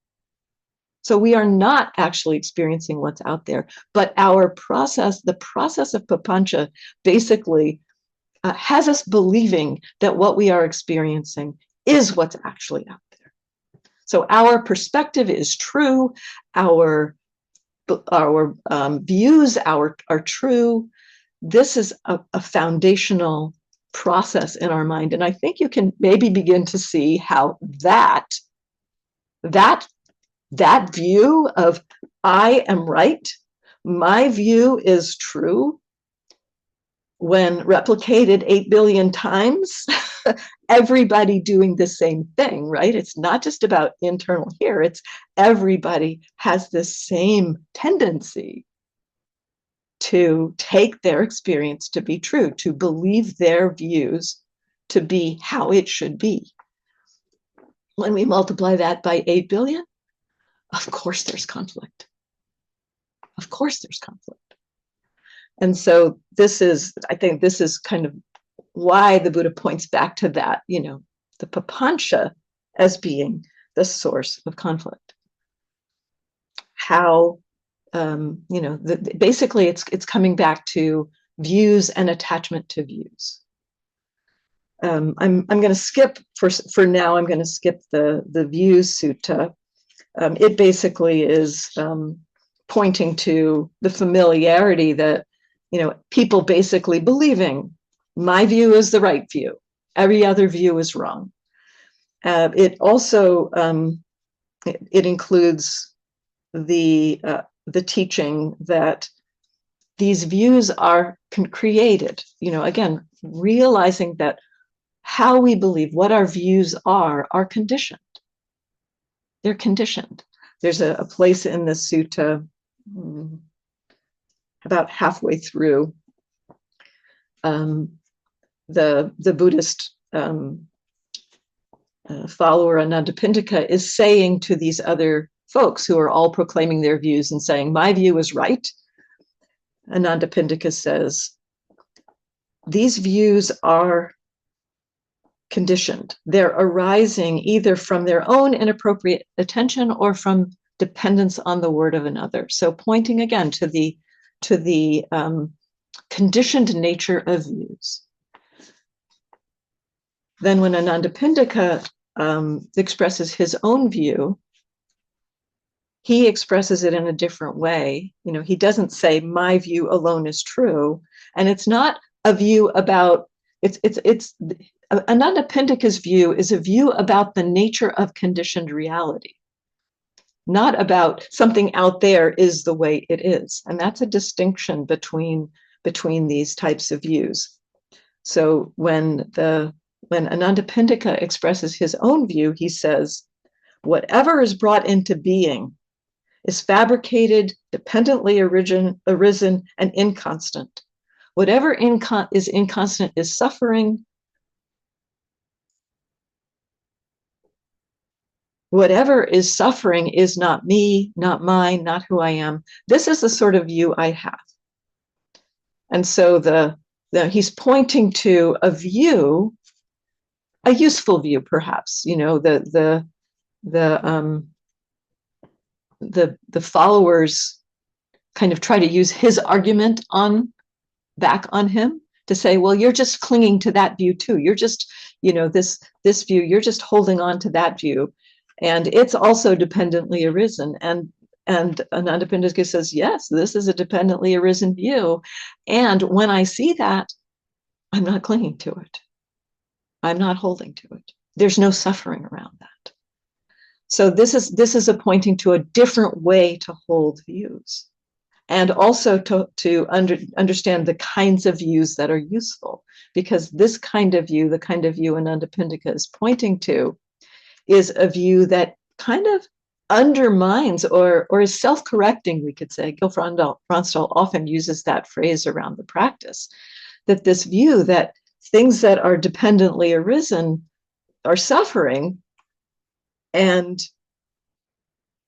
Speaker 1: So we are not actually experiencing what's out there, but our process, the process of papancha, basically has us believing that what we are experiencing is what's actually out there. So our perspective is true, our views are true. This is a foundational process in our mind. And I think you can maybe begin to see how that view of I am right, my view is true, when replicated 8 billion times, everybody doing the same thing, right? It's not just about internal here, it's everybody has the same tendency to take their experience to be true, to believe their views to be how it should be. When we multiply that by 8 billion, of course there's conflict. Of course there's conflict. And so I think this is kind of why the Buddha points back to that, the papancha as being the source of conflict. How basically it's coming back to views and attachment to views. I'm going to skip for now. I'm going to skip the views sutta. It basically is pointing to the familiarity that people basically believing my view is the right view, every other view is wrong. It also it includes the teaching that these views are created, again, realizing that how we believe, what our views are conditioned. They're conditioned. There's a place in the sutta, about halfway through, the Buddhist follower Anathapindika is saying to these other folks who are all proclaiming their views and saying, my view is right. Anathapindika says, these views are conditioned. They're arising either from their own inappropriate attention or from dependence on the word of another. So pointing again to the conditioned nature of views. Then when Anathapindika expresses his own view, he expresses it in a different way. You know, he doesn't say my view alone is true, and it's not a view about it's Anathapindika's view is a view about the nature of conditioned reality, not about something out there is the way it is. And that's a distinction between these types of views. So when Anathapindika expresses his own view, he says, whatever is brought into being is fabricated, dependently arisen, and inconstant. Whatever is inconstant is suffering. Whatever is suffering is not me, not mine, not who I am. This is the sort of view I have. And so he's pointing to a view, a useful view, perhaps. You know, the followers kind of try to use his argument back on him to say, well, you're just clinging to that view too. You're just, you know, this view, you're just holding on to that view. And it's also dependently arisen. And Anathapindika says, yes, this is a dependently arisen view. And when I see that, I'm not clinging to it. I'm not holding to it. There's no suffering around that. So this is a pointing to a different way to hold views, and also to understand the kinds of views that are useful, because this kind of view, the kind of view Anathapindika is pointing to, is a view that kind of undermines or is self-correcting, we could say. Gil Fronsdal often uses that phrase around the practice, that this view that things that are dependently arisen are suffering, and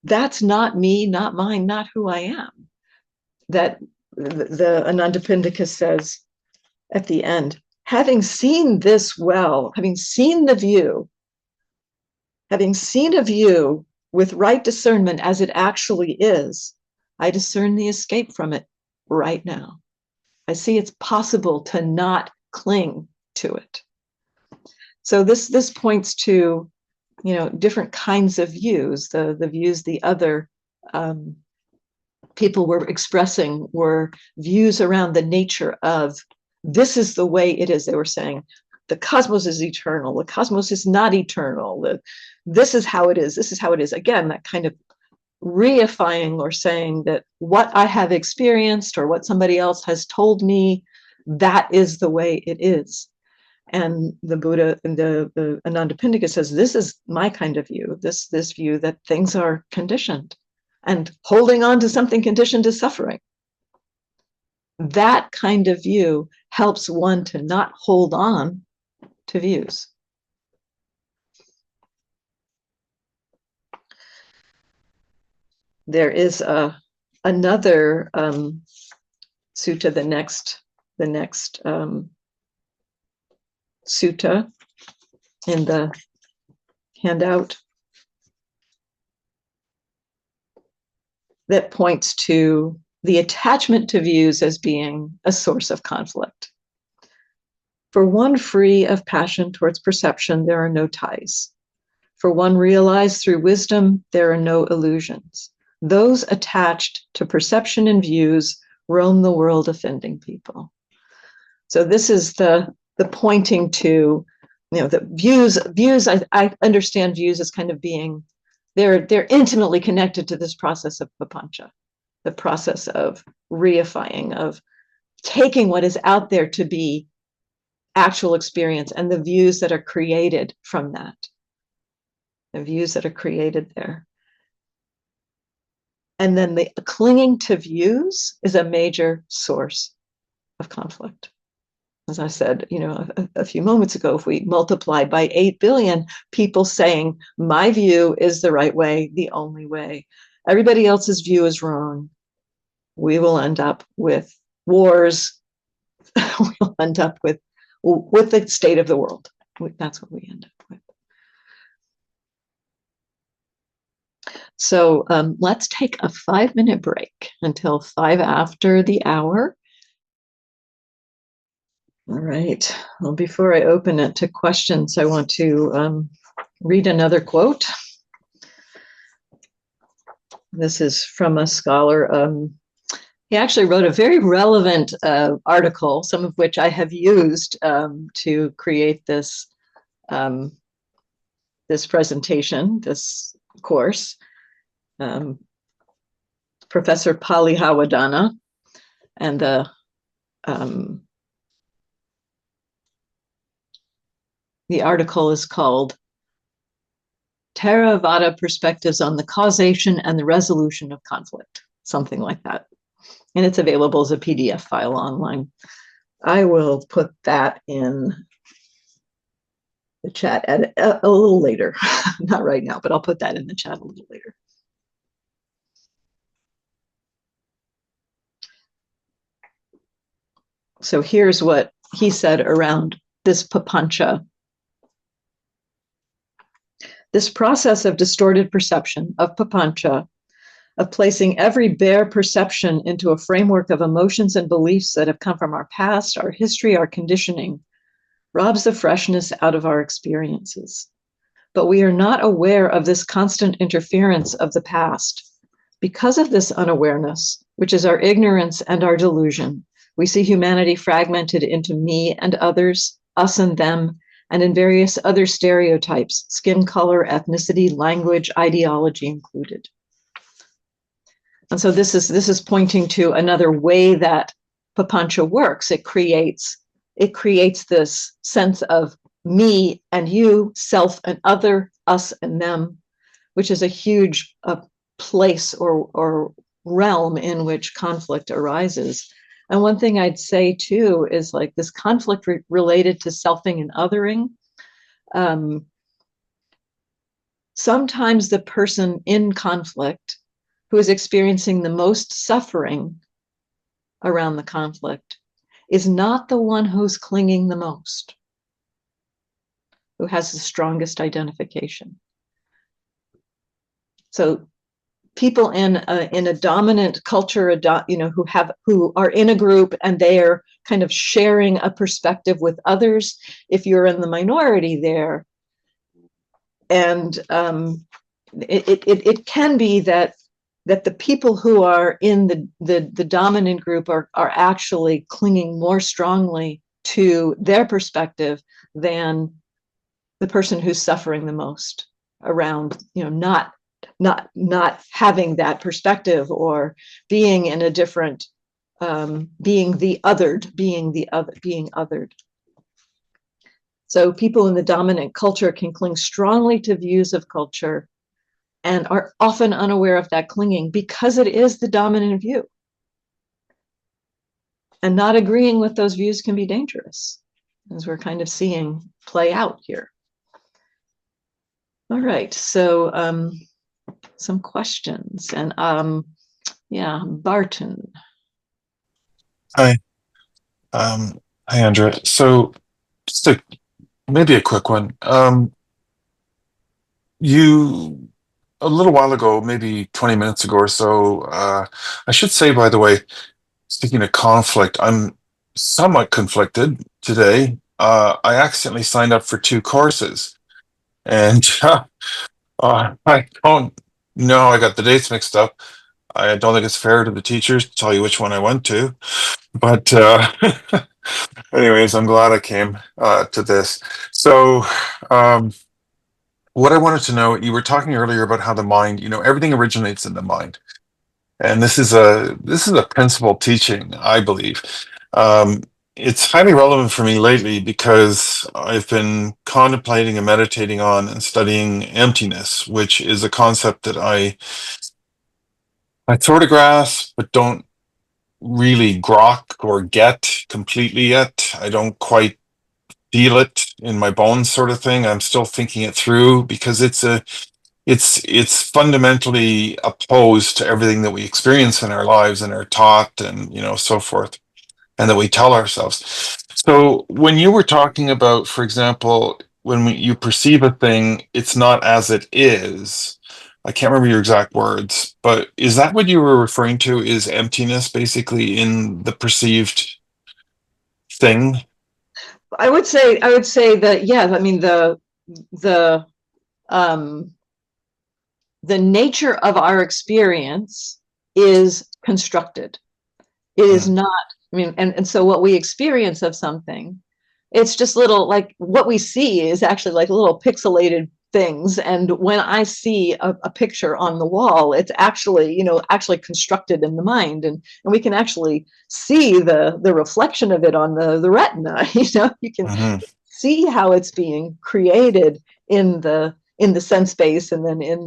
Speaker 1: that's not me, not mine, not who I am. That the Anathapindika says at the end, having seen this well, having seen the view, having seen a view with right discernment as it actually is, I discern the escape from it right now. I see it's possible to not cling to it. So this points to, you know, different kinds of views. The views the other people were expressing were views around the nature of this is the way it is. They were saying the cosmos is eternal. The cosmos is not eternal. This is how it is. This is how it is. Again, that kind of reifying or saying that what I have experienced or what somebody else has told me, that is the way it is. And the Buddha and the Anathapindika says, this is my kind of view, this view that things are conditioned, and holding on to something conditioned is suffering. That kind of view helps one to not hold on to views. There is another sutta, the next sutta in the handout, that points to the attachment to views as being a source of conflict. For one free of passion towards perception, there are no ties. For one realized through wisdom, there are no illusions. Those attached to perception and views roam the world offending people. So this is the pointing to, you know, the views. I understand views as kind of being, they're intimately connected to this process of papancha, the process of reifying, of taking what is out there to be actual experience, and the views that are created from that, the views that are created there. And then the clinging to views is a major source of conflict. As I said, you know, a few moments ago, if we multiply by 8 billion people saying my view is the right way, the only way, everybody else's view is wrong, we will end up with wars. We'll end up with the state of the world. That's what we end up with. So let's take a 5-minute break until 5 after the hour. All right. Well, before I open it to questions, I want to read another quote. This is from a scholar. He actually wrote a very relevant article, some of which I have used to create this this presentation, this course. Professor Pali Hawadana, and the article is called Theravada Perspectives on the Causation and the Resolution of Conflict, something like that. And it's available as a PDF file online. I will put that in the chat at a little later, not right now, but I'll put that in the chat a little later. So here's what he said around this papancha. This process of distorted perception, of papancha, of placing every bare perception into a framework of emotions and beliefs that have come from our past, our history, our conditioning, robs the freshness out of our experiences. But we are not aware of this constant interference of the past. Because of this unawareness, which is our ignorance and our delusion, we see humanity fragmented into me and others, us and them, and in various other stereotypes, skin color, ethnicity, language, ideology included. And so this is pointing to another way that papancha works. It creates this sense of me and you, self and other, us and them, which is a huge place or realm in which conflict arises. And one thing I'd say too is like this conflict related to selfing and othering. Sometimes the person in conflict who is experiencing the most suffering around the conflict is not the one who's clinging the most, who has the strongest identification. So people in a dominant culture, who are in a group and they are kind of sharing a perspective with others. If you're in the minority there, and it can be that the people who are in the dominant group are actually clinging more strongly to their perspective than the person who's suffering the most around, not having that perspective or being in a different, being othered. So people in the dominant culture can cling strongly to views of culture and are often unaware of that clinging because it is the dominant view. And not agreeing with those views can be dangerous, as we're kind of seeing play out here. All right, so some questions, and Barton.
Speaker 2: Hi. Hi, Andrea. So just maybe a quick one. You, a little while ago, maybe 20 minutes ago or so, I should say, by the way, speaking of conflict, I'm somewhat conflicted today. I accidentally signed up for 2 courses, and I don't know, I got the dates mixed up. I don't think it's fair to the teachers to tell you which one I went to, but anyways, I'm glad I came to this. So, what I wanted to know, you were talking earlier about how the mind, everything originates in the mind, and this is a principal teaching, I believe. Um, it's highly relevant for me lately because I've been contemplating and meditating on and studying emptiness, which is a concept that I sort of grasp, but don't really grok or get completely yet. I don't quite feel it in my bones, sort of thing. I'm still thinking it through because it's fundamentally opposed to everything that we experience in our lives and are taught and so forth, and that we tell ourselves. So when you were talking about, for example, when you perceive a thing, it's not as it is. I can't remember your exact words, but is that what you were referring to? Is emptiness basically in the perceived thing?
Speaker 1: I would say that, yeah, I mean, the um the nature of our experience is constructed. It is
Speaker 2: Mm,
Speaker 1: not, I mean, and so what we experience of something, it's just little, like what we see is actually like little pixelated things. And when I see a picture on the wall, it's actually, actually constructed in the mind. And we can actually see the reflection of it on the retina. You can
Speaker 2: mhm.
Speaker 1: see how it's being created in the sense space, and then in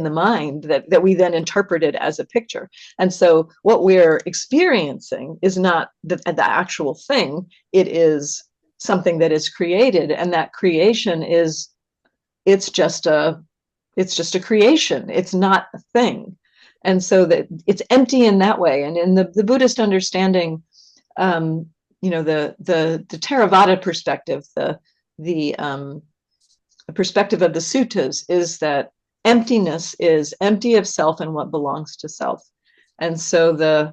Speaker 1: the mind, that we then interpret it as a picture. And so what we're experiencing is not the actual thing. It is something that is created, and that creation is, it's just a it's just a creation. It's not a thing. And so that it's empty in that way. And in the Buddhist understanding, um, the Theravada perspective, the perspective of the suttas, is that emptiness is empty of self and what belongs to self. And so the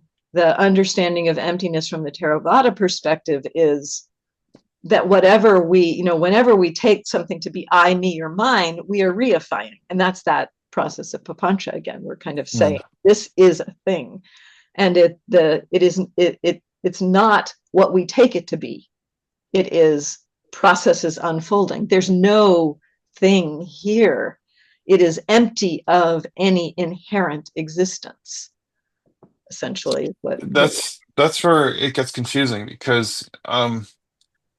Speaker 1: understanding of emptiness from the Theravada perspective is that whenever we take something to be I, me, or mine, we are reifying. And that's that process of papancha again. We're kind of saying
Speaker 2: Mm.
Speaker 1: this is a thing. And it's not what we take it to be. It is processes unfolding. There's no thing here. It is empty of any inherent existence, essentially. What
Speaker 2: That's where it gets confusing because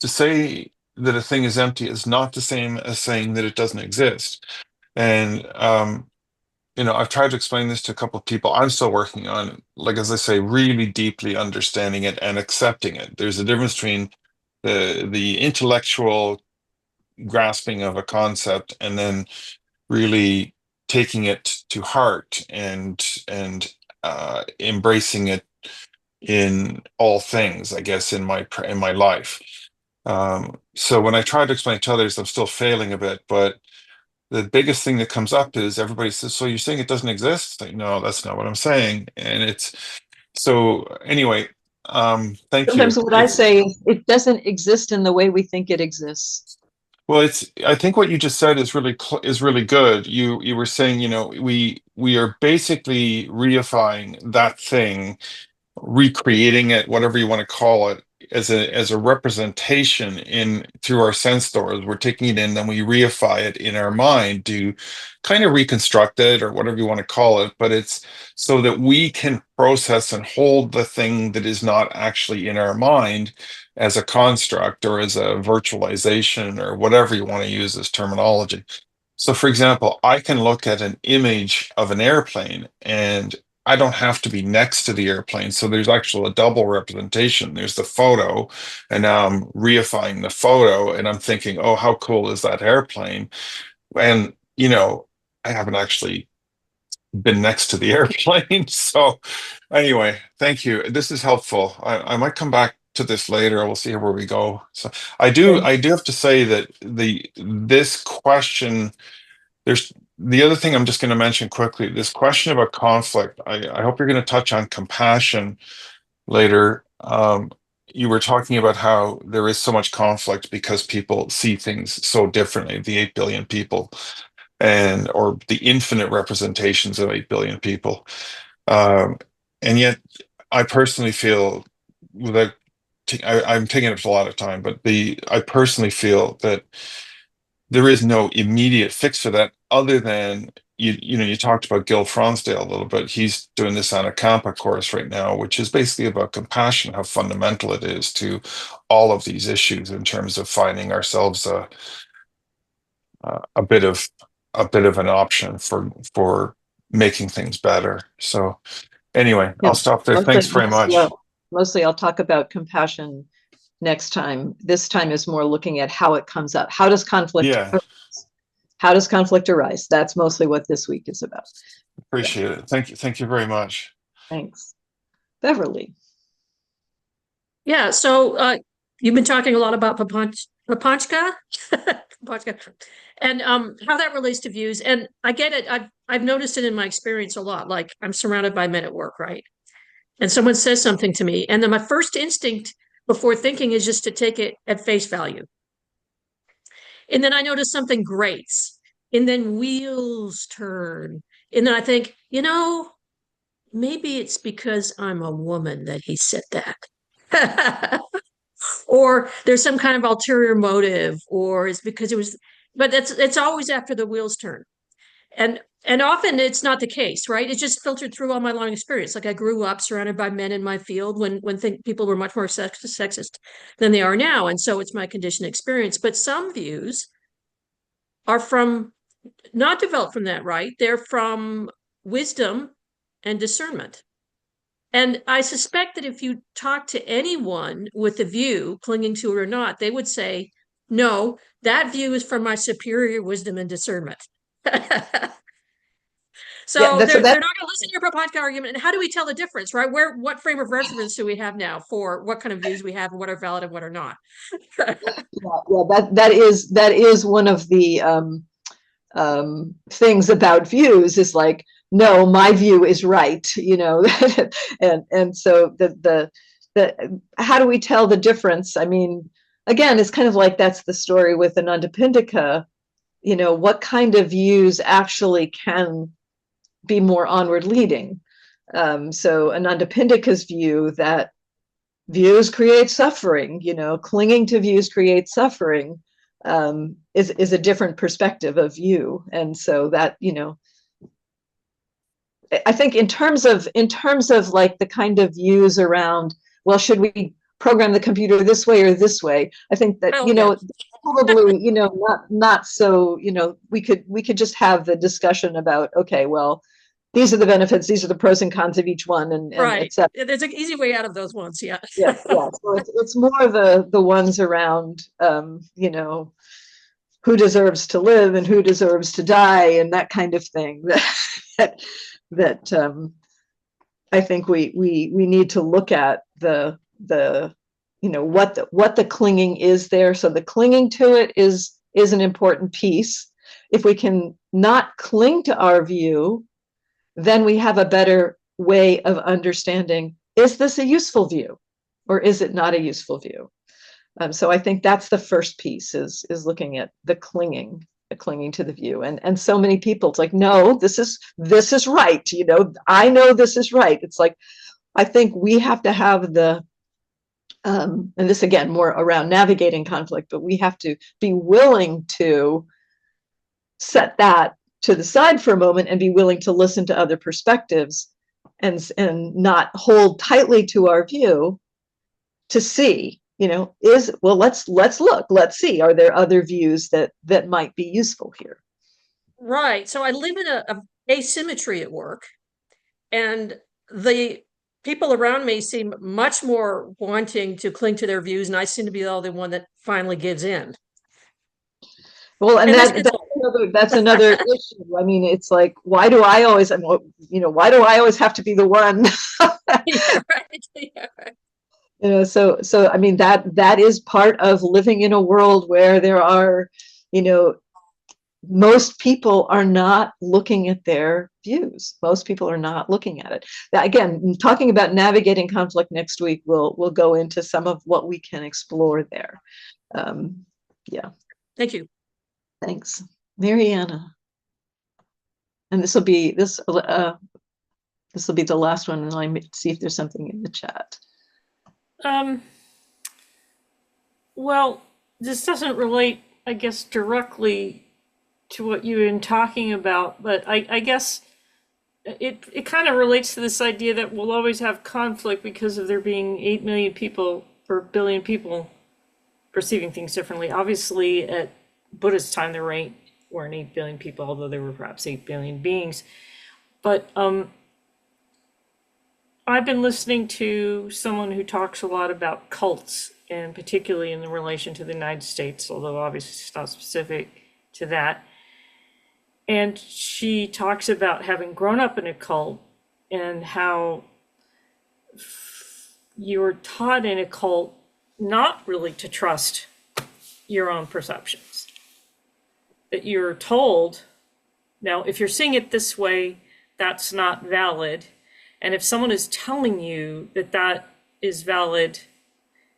Speaker 2: to say that a thing is empty is not the same as saying that it doesn't exist. And I've tried to explain this to a couple of people. I'm still working on, like as I say, really deeply understanding it and accepting it. There's a difference between the intellectual grasping of a concept and then really taking it to heart and embracing it in all things, I guess, in my life. So when I try to explain to others, I'm still failing a bit, but the biggest thing that comes up is everybody says, "So you're saying it doesn't exist?" Like, no, that's not what I'm saying. And it's so anyway. Thank you.
Speaker 1: Sometimes what I
Speaker 2: It's
Speaker 1: say is it doesn't exist in the way we think it exists.
Speaker 2: well, it's. I think what you just said is is really good. You were saying, we are basically reifying that thing, recreating it, whatever you want to call it, as a representation in through our sense doors. We're taking it in, then we reify it in our mind to kind of reconstruct it or whatever you want to call it. But it's so that we can process and hold the thing that is not actually in our mind as a construct or as a virtualization or whatever you want to use as terminology. So, for example, I can look at an image of an airplane and I don't have to be next to the airplane. So there's actually a double representation. There's the photo, and now I'm reifying the photo and I'm thinking, oh, how cool is that airplane? And, I haven't actually been next to the airplane. So anyway, thank you. This is helpful. I might come back to this later. We'll see where we go. So
Speaker 1: Okay.
Speaker 2: I do have to say that this question there's the other thing I'm just going to mention quickly, this question about conflict. I hope you're going to touch on compassion later. You were talking about how there is so much conflict because people see things so differently, the 8 billion people, or the infinite representations of 8 billion people. Um, and yet, I personally feel that I'm taking up a lot of time, but I personally feel that there is no immediate fix for that other than you talked about Gil Fronsdale a little bit. He's doing this on a Kampa course right now, which is basically about compassion, how fundamental it is to all of these issues in terms of finding ourselves a bit of an option for making things better. So anyway,
Speaker 1: Yeah,
Speaker 2: I'll stop there.
Speaker 1: mostly,
Speaker 2: Thanks very
Speaker 1: mostly,
Speaker 2: much.
Speaker 1: mostly I'll talk about compassion next time. This time is more looking at how it comes up.
Speaker 2: Yeah,
Speaker 1: How does conflict arise? That's mostly what this week is about. Yeah,
Speaker 2: appreciate it. Thank you. Thank you very much.
Speaker 1: thanks. Beverly.
Speaker 3: Yeah, so you've been talking a lot about Papanchka, and how that relates to views. And I get it. I've noticed it in my experience a lot. Like I'm surrounded by men at work, right? And someone says something to me, and then my first instinct before thinking is just to take it at face value. And then I notice something grates, and then wheels turn. And then I think, maybe it's because I'm a woman that he said that. Or there's some kind of ulterior motive, or it's because it was, but it's always after the wheels turn. And often it's not the case, right? It's just filtered through all my long experience. Like I grew up surrounded by men in my field when people were much more sexist than they are now. And so it's my conditioned experience. But some views are from not developed from that, right? They're from wisdom and discernment. And I suspect that if you talk to anyone with a view, clinging to it or not, they would say, no, that view is from my superior wisdom and discernment. So
Speaker 1: Yeah,
Speaker 3: they're not going to listen to your Propanka argument. And how do we tell the difference, right? What frame of reference do we have now for what kind of views we have and what are valid and what are not?
Speaker 1: that is one of the things about views is like, no, my view is right, and so the how do we tell the difference? I mean, again, it's kind of like that's the story with Ananda Pindika. What kind of views actually can be more onward leading? So Ananda Pindika's view that views create suffering, clinging to views creates suffering, is a different perspective of view. And so that, I think in terms of like the kind of views around, well, should we program the computer this way or this way? I think that, probably, not so, we could just have the discussion about, okay, well, these are the benefits, these are the pros and cons of each one, and
Speaker 3: right. There's an easy way out of those ones, yeah.
Speaker 1: Yeah. So it's more the ones around, who deserves to live and who deserves to die and that kind of thing that I think we need to look at the what the clinging is there. So the clinging to it is an important piece. If we can not cling to our view, then we have a better way of understanding, is this a useful view or is it not a useful view? So I think that's the first piece is looking at the clinging to the view. And so many people, it's like, no, this is right. I know this is right. It's like, I think we have to have the, and this again, more around navigating conflict, but we have to be willing to set that to the side for a moment and be willing to listen to other perspectives and not hold tightly to our view to see, let's look, let's see, are there other views that might be useful here?
Speaker 3: Right. So I live in a asymmetry at work, and the people around me seem much more wanting to cling to their views, and I seem to be the only one that finally gives in.
Speaker 1: Well, and that's another issue. I mean, it's like, why do I always have to be the one?
Speaker 3: Yeah, right. Yeah, right.
Speaker 1: So I mean, that is part of living in a world where there are, most people are not looking at their views. Most people are not looking at it. Again, talking about navigating conflict next week, we'll go into some of what we can explore there. Yeah.
Speaker 3: Thank you.
Speaker 1: Thanks, Mariana. And this will be the last one, and let me see if there's something in the chat.
Speaker 4: Well, this doesn't relate, I guess, directly to what you've been talking about, but I guess it kind of relates to this idea that we'll always have conflict because of there being 8 million people or billion people perceiving things differently. Obviously, at Buddhist time, there weren't 8 billion people, although there were perhaps 8 billion beings. But I've been listening to someone who talks a lot about cults, and particularly in the relation to the United States, although obviously it's not specific to that. And she talks about having grown up in a cult and how you're taught in a cult not really to trust your own perceptions. That you're told, now, if you're seeing it this way, that's not valid. And if someone is telling you that that is valid,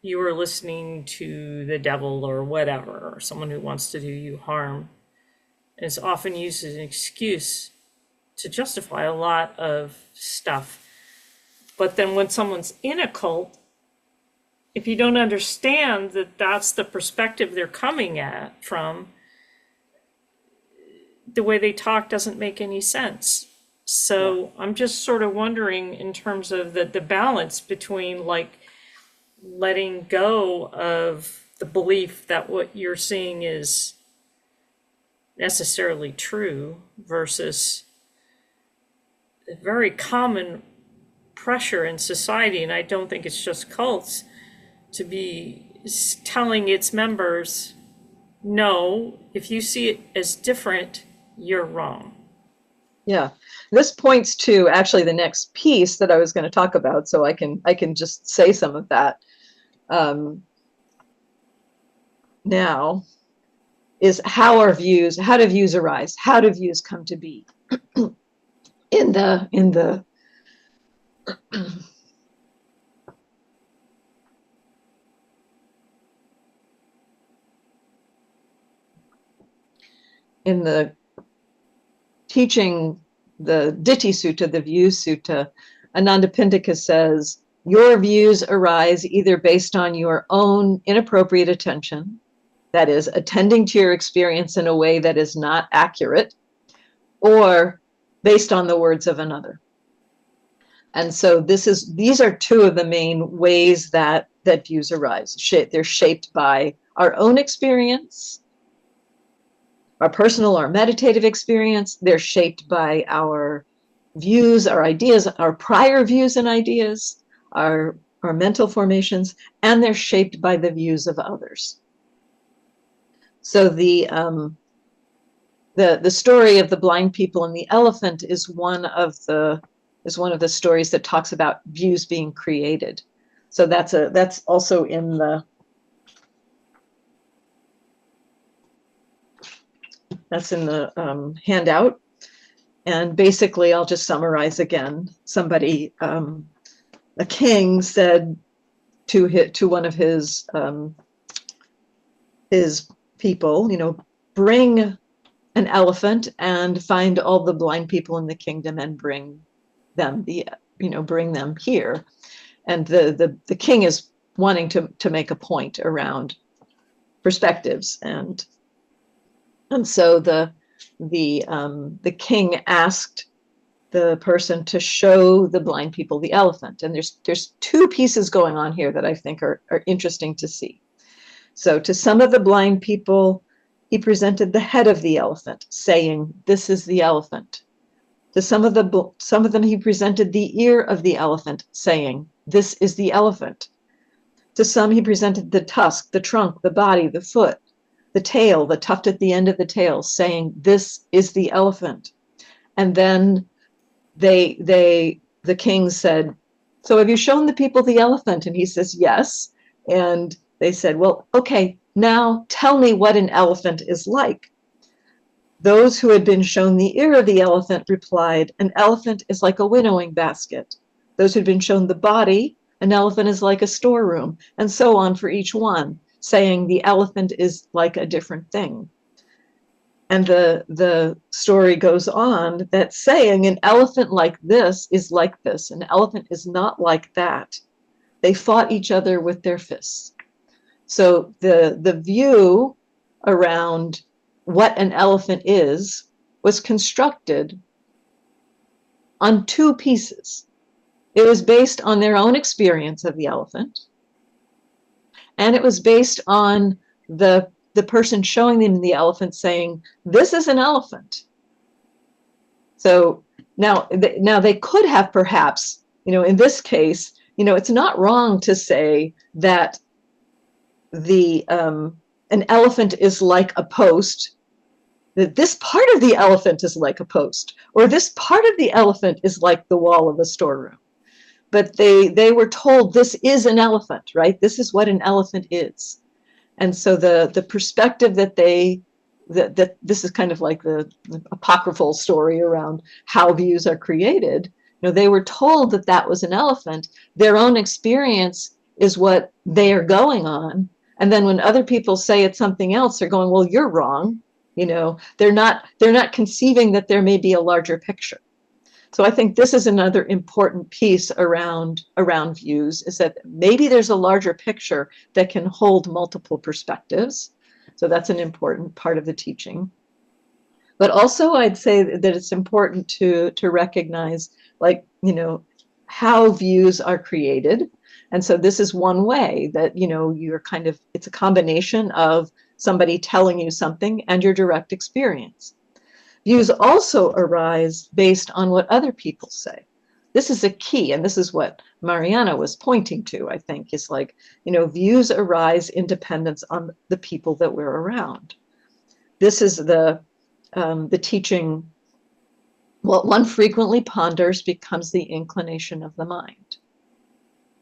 Speaker 4: you are listening to the devil or whatever, or someone who wants to do you harm. And it's often used as an excuse to justify a lot of stuff. But then when someone's in a cult, if you don't understand that that's the perspective they're coming at from, the way they talk doesn't make any sense. So I'm just sort of wondering in terms of the balance between like letting go of the belief that what you're seeing is necessarily true versus a very common pressure in society, and I don't think it's just cults, to be telling its members, no, if you see it as different, you're wrong.
Speaker 1: Yeah, this points to actually the next piece that I was going to talk about, so I can just say some of that now. Is how do views arise? How do views come to be? in the in the teaching, the Ditthi Sutta, the Views Sutta, Anandapindika says, your views arise either based on your own inappropriate attention, that is, attending to your experience in a way that is not accurate, or based on the words of another. And so these are two of the main ways that views arise. They're shaped by our own experience, our personal or meditative experience. They're shaped by our views, our ideas, our prior views and ideas, our mental formations, and they're shaped by the views of others. So the story of the blind people and the elephant is one of the stories that talks about views being created. So that's also in the handout. And basically, I'll just summarize again. Somebody, a king, said to one of his people, bring an elephant and find all the blind people in the kingdom and bring them here. And the king is wanting to make a point around perspectives, and so the king asked the person to show the blind people the elephant. And there's two pieces going on here that I think are interesting to see. So to some of the blind people, he presented the head of the elephant, saying, "This is the elephant." To some of them, he presented the ear of the elephant, saying, "This is the elephant." To some, he presented the tusk, the trunk, the body, the foot, the tail, the tuft at the end of the tail, saying, "This is the elephant." And then the king said, "So have you shown the people the elephant?" And he says, "Yes." And they said, "Well, okay, now tell me what an elephant is like." Those who had been shown the ear of the elephant replied, "An elephant is like a winnowing basket." Those who had been shown the body, "An elephant is like a storeroom," and so on for each one, saying the elephant is like a different thing. And the story goes on that saying an elephant like this is like this, an elephant is not like that. They fought each other with their fists. So the view around what an elephant is was constructed on two pieces. It was based on their own experience of the elephant, and it was based on the person showing them the elephant saying, "This is an elephant." So now they could have perhaps, in this case, it's not wrong to say that an elephant is like a post, that this part of the elephant is like a post, or this part of the elephant is like the wall of a storeroom. but they were told this is an elephant, right? This is what an elephant is. And so the perspective that that this is kind of like the apocryphal story around how views are created. They were told that that was an elephant. Their own experience is what they are going on. And then when other people say it's something else, they're going, well, you're wrong. They're not conceiving that there may be a larger picture. So I think this is another important piece around views, is that maybe there's a larger picture that can hold multiple perspectives. So that's an important part of the teaching. But also I'd say that it's important to recognize, like, how views are created. And so this is one way that, you're kind of, it's a combination of somebody telling you something and your direct experience. Views also arise based on what other people say. This is a key, and this is what Mariana was pointing to, I think, is like, views arise in dependence on the people that we're around. This is the teaching, what one frequently ponders becomes the inclination of the mind.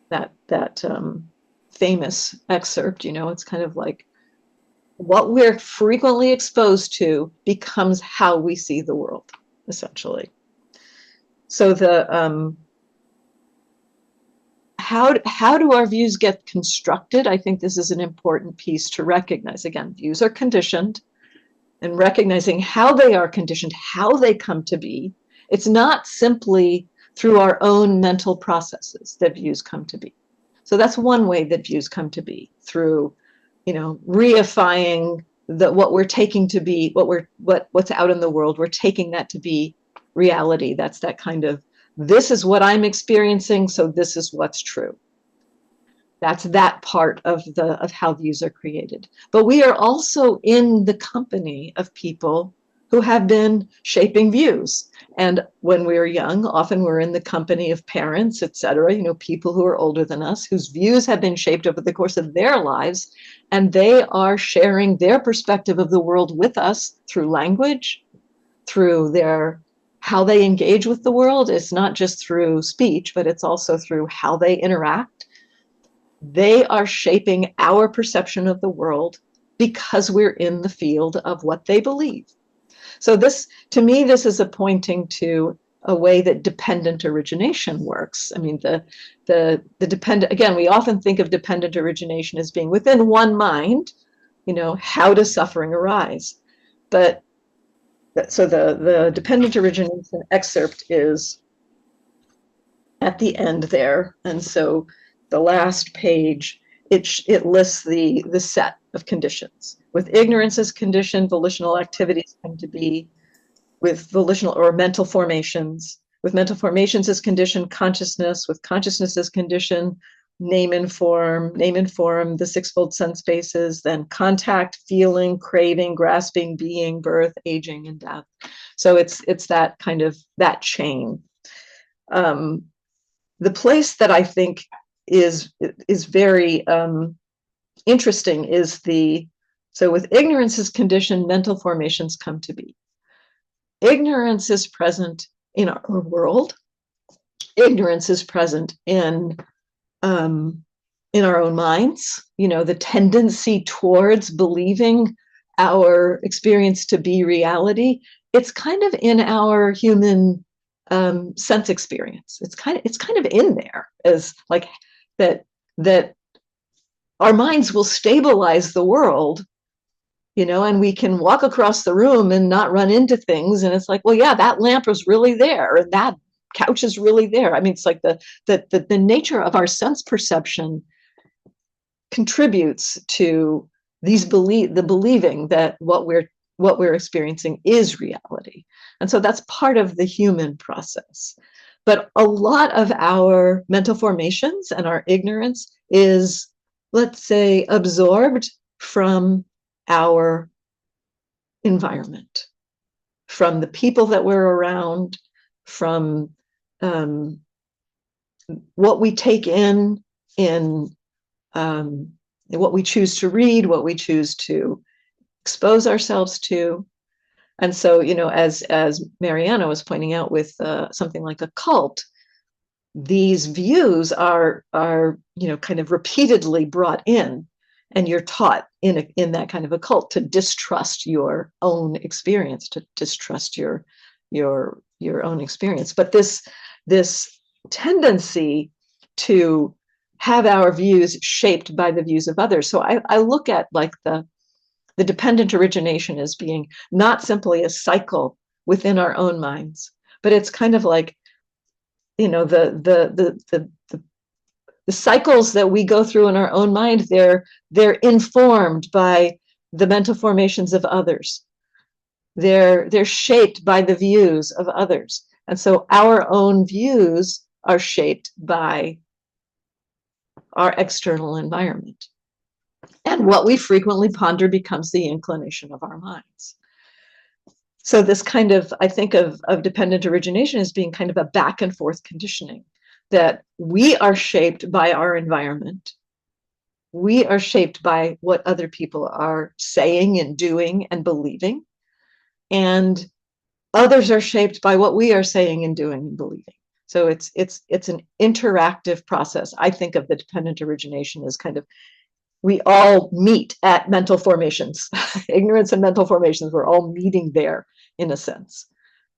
Speaker 1: That famous excerpt, it's kind of like, what we're frequently exposed to becomes how we see the world, essentially. So how do our views get constructed? I think this is an important piece to recognize. Again, views are conditioned, and recognizing how they are conditioned, how they come to be. It's not simply through our own mental processes that views come to be. So that's one way that views come to be, through reifying what we're taking to be, what's out in the world. We're taking that to be reality. That's that kind of, this is what I'm experiencing, so this is what's true. That's that part of how views are created. But we are also in the company of people who have been shaping views. And when we were young, often we're in the company of parents, et cetera, people who are older than us, whose views have been shaped over the course of their lives. And they are sharing their perspective of the world with us through language, through how they engage with the world. It's not just through speech, but it's also through how they interact. They are shaping our perception of the world because we're in the field of what they believe. So this, to me, this is a pointing to a way that dependent origination works. I mean, the dependent, again, we often think of dependent origination as being within one mind, how does suffering arise? But so the dependent origination excerpt is at the end there. And so the last page, it lists the set of conditions. With ignorance as condition, volitional activities come to be. With volitional or mental formations. With mental formations as condition, consciousness. With consciousness as condition, name and form, the sixfold sense bases, then contact, feeling, craving, grasping, being, birth, aging, and death. So it's that kind of, that chain. The place that I think is very interesting is so with ignorance as condition, mental formations come to be. Ignorance is present in our world. Ignorance is present in our own minds. The tendency towards believing our experience to be reality. It's kind of in our human sense experience. It's kind of in there, as like that our minds will stabilize the world, and we can walk across the room and not run into things. And it's like, well, yeah, that lamp was really there, and that couch is really there. I mean, it's like the nature of our sense perception contributes to the believing that what we're experiencing is reality. And so that's part of the human process. But a lot of our mental formations and our ignorance is, let's say, absorbed from our environment, from the people that we're around, from what we take in what we choose to read, what we choose to expose ourselves to. And so, as Mariana was pointing out with something like a cult, these views are kind of repeatedly brought in, and you're taught in that kind of a cult to distrust your own experience, to distrust your own experience. But this tendency to have our views shaped by the views of others. So I look at like the dependent origination as being not simply a cycle within our own minds, but it's kind of like, the cycles that we go through in our own mind, they're informed by the mental formations of others. They're shaped by the views of others. And so our own views are shaped by our external environment. And what we frequently ponder becomes the inclination of our minds. So this kind of, I think of dependent origination as being kind of a back and forth conditioning, that we are shaped by our environment. We are shaped by what other people are saying and doing and believing. And others are shaped by what we are saying and doing and believing. So it's an interactive process. I think of the dependent origination as kind of, we all meet at mental formations, ignorance and mental formations. We're all meeting there in a sense,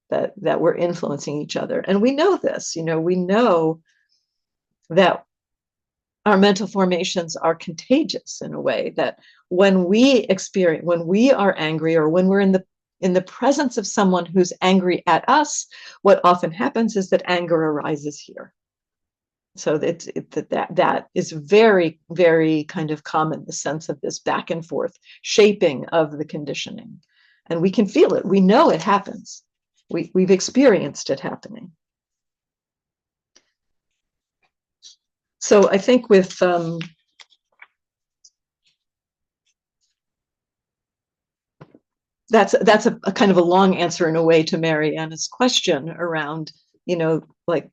Speaker 1: that we're influencing each other. And we know this, we know that our mental formations are contagious in a way, that when we are angry, or when we're in the presence of someone who's angry at us, what often happens is that anger arises here. So that is very, very kind of common, the sense of this back and forth shaping of the conditioning. And we can feel it. We know it happens. We've experienced it happening. So I think with that's a kind of a long answer in a way to Mariana's question around, like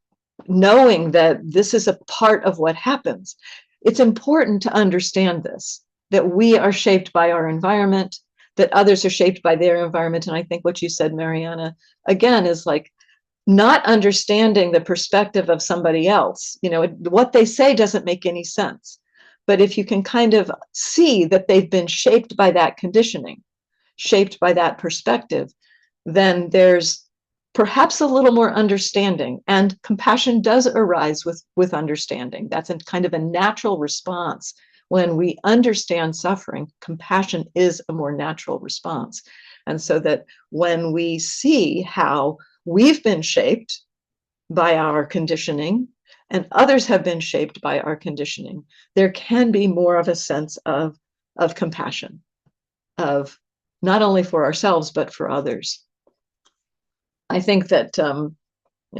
Speaker 1: knowing that this is a part of what happens. It's important to understand this, that we are shaped by our environment, that others are shaped by their environment. And I think what you said, Mariana, again, is like not understanding the perspective of somebody else. What they say doesn't make any sense. But if you can kind of see that they've been shaped by that conditioning, shaped by that perspective, then there's perhaps a little more understanding, and compassion does arise with understanding. That's a kind of a natural response. When we understand suffering, compassion is a more natural response. And so that when we see how we've been shaped by our conditioning and others have been shaped by our conditioning, there can be more of a sense of compassion, of not only for ourselves, but for others. I think that,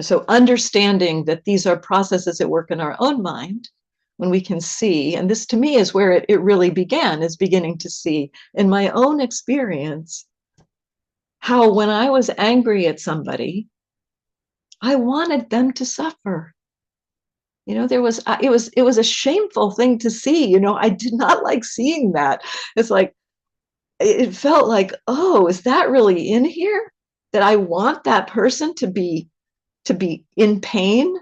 Speaker 1: so understanding that these are processes at work in our own mind, when we can see, and this to me is where it really began, is beginning to see in my own experience how when I was angry at somebody, I wanted them to suffer. It was a shameful thing to see. I did not like seeing that. It's like, it felt like, oh, is that really in here? That I want that person to be in pain?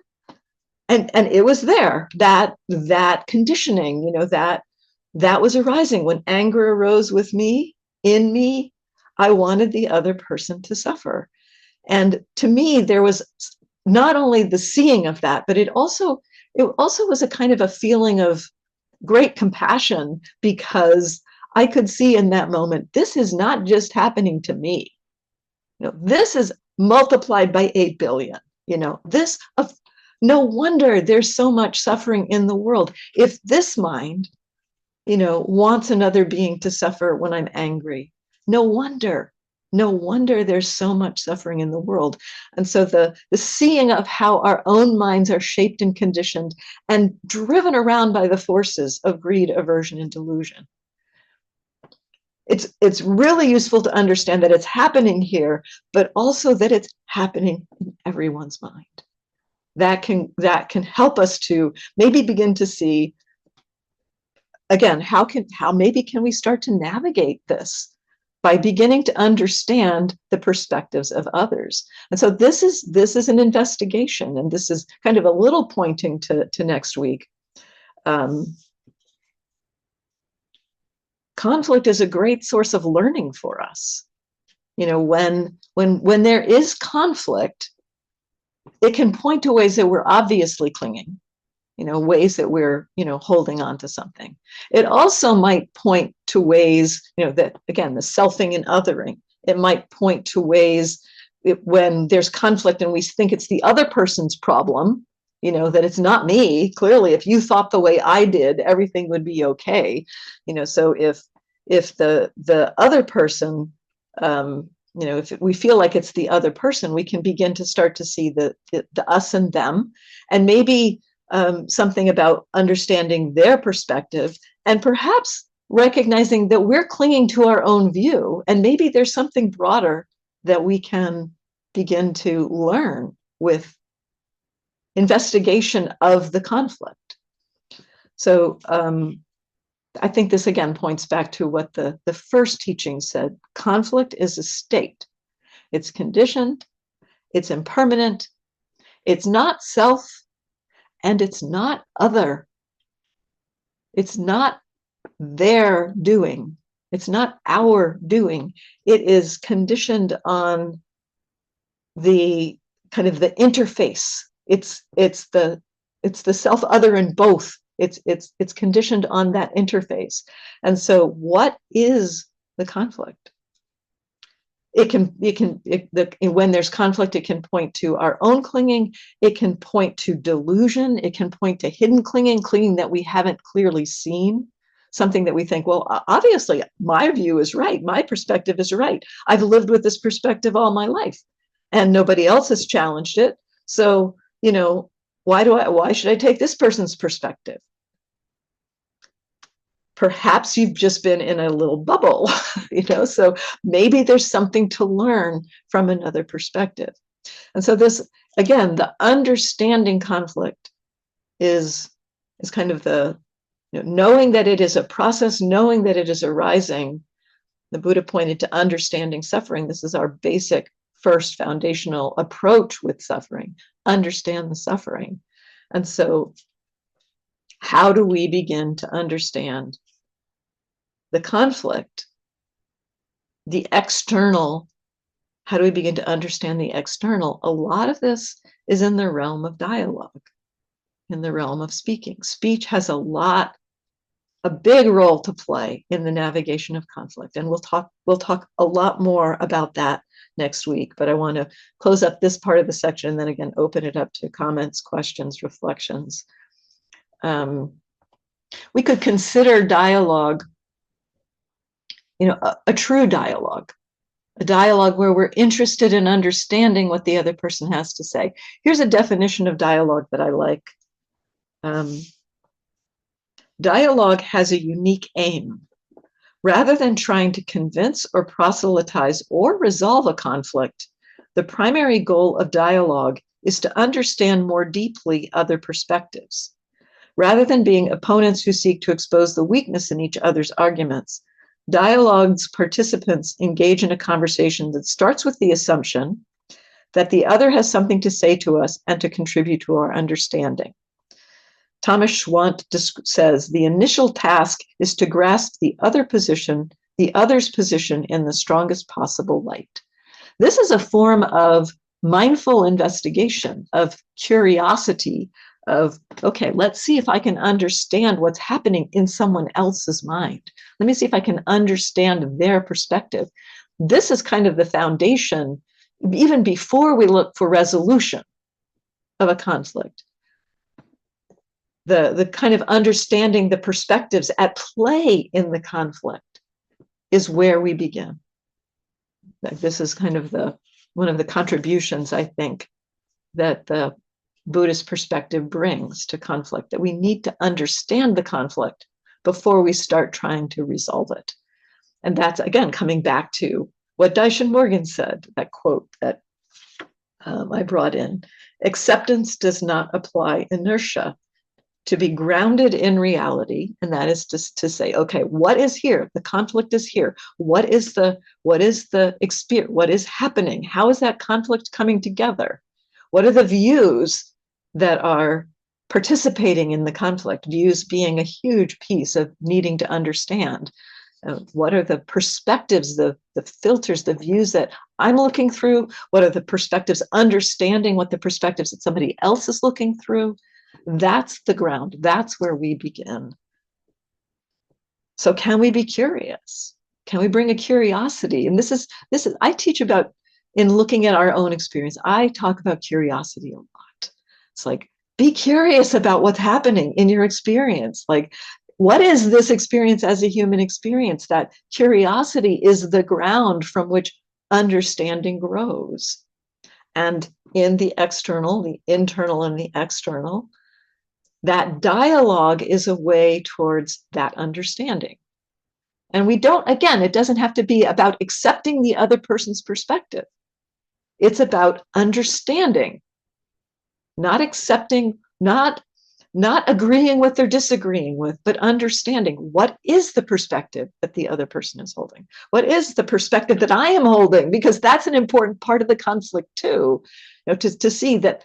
Speaker 1: And it was there, that conditioning, that was arising. When anger arose in me, I wanted the other person to suffer. And to me, there was not only the seeing of that, but it also was a kind of a feeling of great compassion, because I could see in that moment, this is not just happening to me. This is multiplied by 8 billion. No wonder there's so much suffering in the world. If this mind, wants another being to suffer when I'm angry, no wonder there's so much suffering in the world. And so the seeing of how our own minds are shaped and conditioned and driven around by the forces of greed, aversion, and delusion. It's really useful to understand that it's happening here, but also that it's happening in everyone's mind. That can help us to maybe begin to see, again, how maybe can we start to navigate this by beginning to understand the perspectives of others. And so this is an investigation, and this is kind of a little pointing to next week. Conflict is a great source of learning for us. You know, when there is conflict, it can point to ways that we're obviously clinging, you know, ways that we're, you know, holding on to something. It also might point to ways, you know, that, again, the selfing and othering. It might point to ways when there's conflict and we think it's the other person's problem, you know, that it's not me. Clearly, if you thought the way I did, everything would be okay. You know, so if the other person, you know, if we feel like it's the other person, we can begin to start to see the us and them, and maybe something about understanding their perspective, and perhaps recognizing that we're clinging to our own view, and maybe there's something broader that we can begin to learn with investigation of the conflict. So I think this again points back to what the first teaching said. Conflict is a state. It's conditioned, it's impermanent, it's not self, and it's not other. It's not their doing. It's not our doing. It is conditioned on the kind of the interface. It's the self other in both. It's conditioned on that interface. And so what is the conflict? When there's conflict, it can point to our own clinging. It can point to delusion. It can point to hidden clinging that we haven't clearly seen, something that we think, well, obviously my view is right. My perspective is right. I've lived with this perspective all my life and nobody else has challenged it. So, you know, why should I take this person's perspective? Perhaps you've just been in a little bubble, you know, so maybe there's something to learn from another perspective. And so this, again, the understanding conflict is kind of the, you know, knowing that it is a process, knowing that it is arising. The Buddha pointed to understanding suffering. This is our basic first foundational approach with suffering, understand the suffering. And so how do we begin to understand the conflict, the external? How do we begin to understand the external? A lot of this is in the realm of dialogue, in the realm of speaking. Speech has a big role to play in the navigation of conflict. And we'll talk a lot more about that next week, but I want to close up this part of the section and then again open it up to comments, questions, reflections. We could consider dialogue, you know, a true dialogue, a dialogue where we're interested in understanding what the other person has to say. Here's a definition of dialogue that I like. Dialogue has a unique aim. Rather than trying to convince or proselytize or resolve a conflict, the primary goal of dialogue is to understand more deeply other perspectives. Rather than being opponents who seek to expose the weakness in each other's arguments, dialogue's participants engage in a conversation that starts with the assumption that the other has something to say to us and to contribute to our understanding. Thomas Schwant says the initial task is to grasp the other's position in the strongest possible light. This is a form of mindful investigation, of curiosity, of, okay, let's see if I can understand what's happening in someone else's mind. Let me see if I can understand their perspective. This is kind of the foundation, even before we look for resolution of a conflict. The kind of understanding the perspectives at play in the conflict is where we begin. This is kind of one of the contributions, I think, that the Buddhist perspective brings to conflict, that we need to understand the conflict before we start trying to resolve it. And that's, again, coming back to what Daishin Morgan said, that quote that I brought in. Acceptance does not apply inertia. to be grounded in reality, and that is to say, okay, what is here? The conflict is here. What is the experience? What is happening? How is that conflict coming together? What are the views that are participating in the conflict? Views being a huge piece of needing to understand. What are the perspectives, the filters, the views that I'm looking through? What are the perspectives? Understanding what the perspectives that somebody else is looking through. That's the ground. That's where we begin. So can we be curious? Can we bring a curiosity? And this is I teach about, in looking at our own experience, I talk about curiosity a lot. It's like, be curious about what's happening in your experience. Like, what is this experience as a human experience? That curiosity is the ground from which understanding grows. And in the external, the internal and the external, that dialogue is a way towards that understanding. And we don't, again, it doesn't have to be about accepting the other person's perspective. It's about understanding, not accepting, not agreeing with or disagreeing with, but understanding what is the perspective that the other person is holding. What is the perspective that I am holding? Because that's an important part of the conflict too. You know, to see that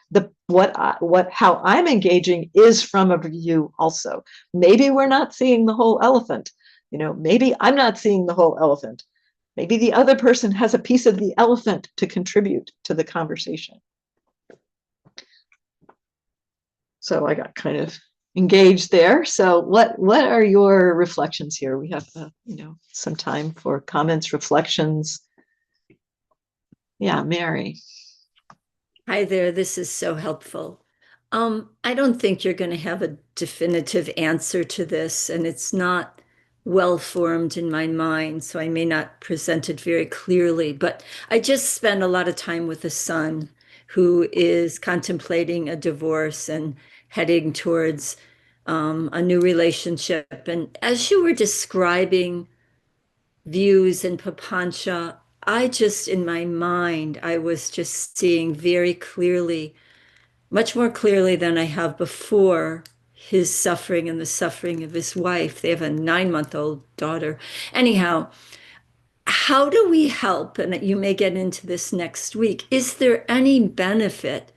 Speaker 1: how I'm engaging is from a view also. Maybe we're not seeing the whole elephant. You know, maybe I'm not seeing the whole elephant. Maybe the other person has a piece of the elephant to contribute to the conversation. So I got kind of engaged there. So what are your reflections here? We have some time for comments, reflections. Yeah, Mary.
Speaker 5: Hi there. This is so helpful. I don't think you're going to have a definitive answer to this, and it's not well formed in my mind, so I may not present it very clearly. But I just spent a lot of time with a son who is contemplating a divorce and heading towards a new relationship. And as you were describing views and papancha, in my mind, I was just seeing very clearly, much more clearly than I have before, his suffering and the suffering of his wife. They have a 9-month-old daughter. Anyhow, how do we help? And you may get into this next week. Is there any benefit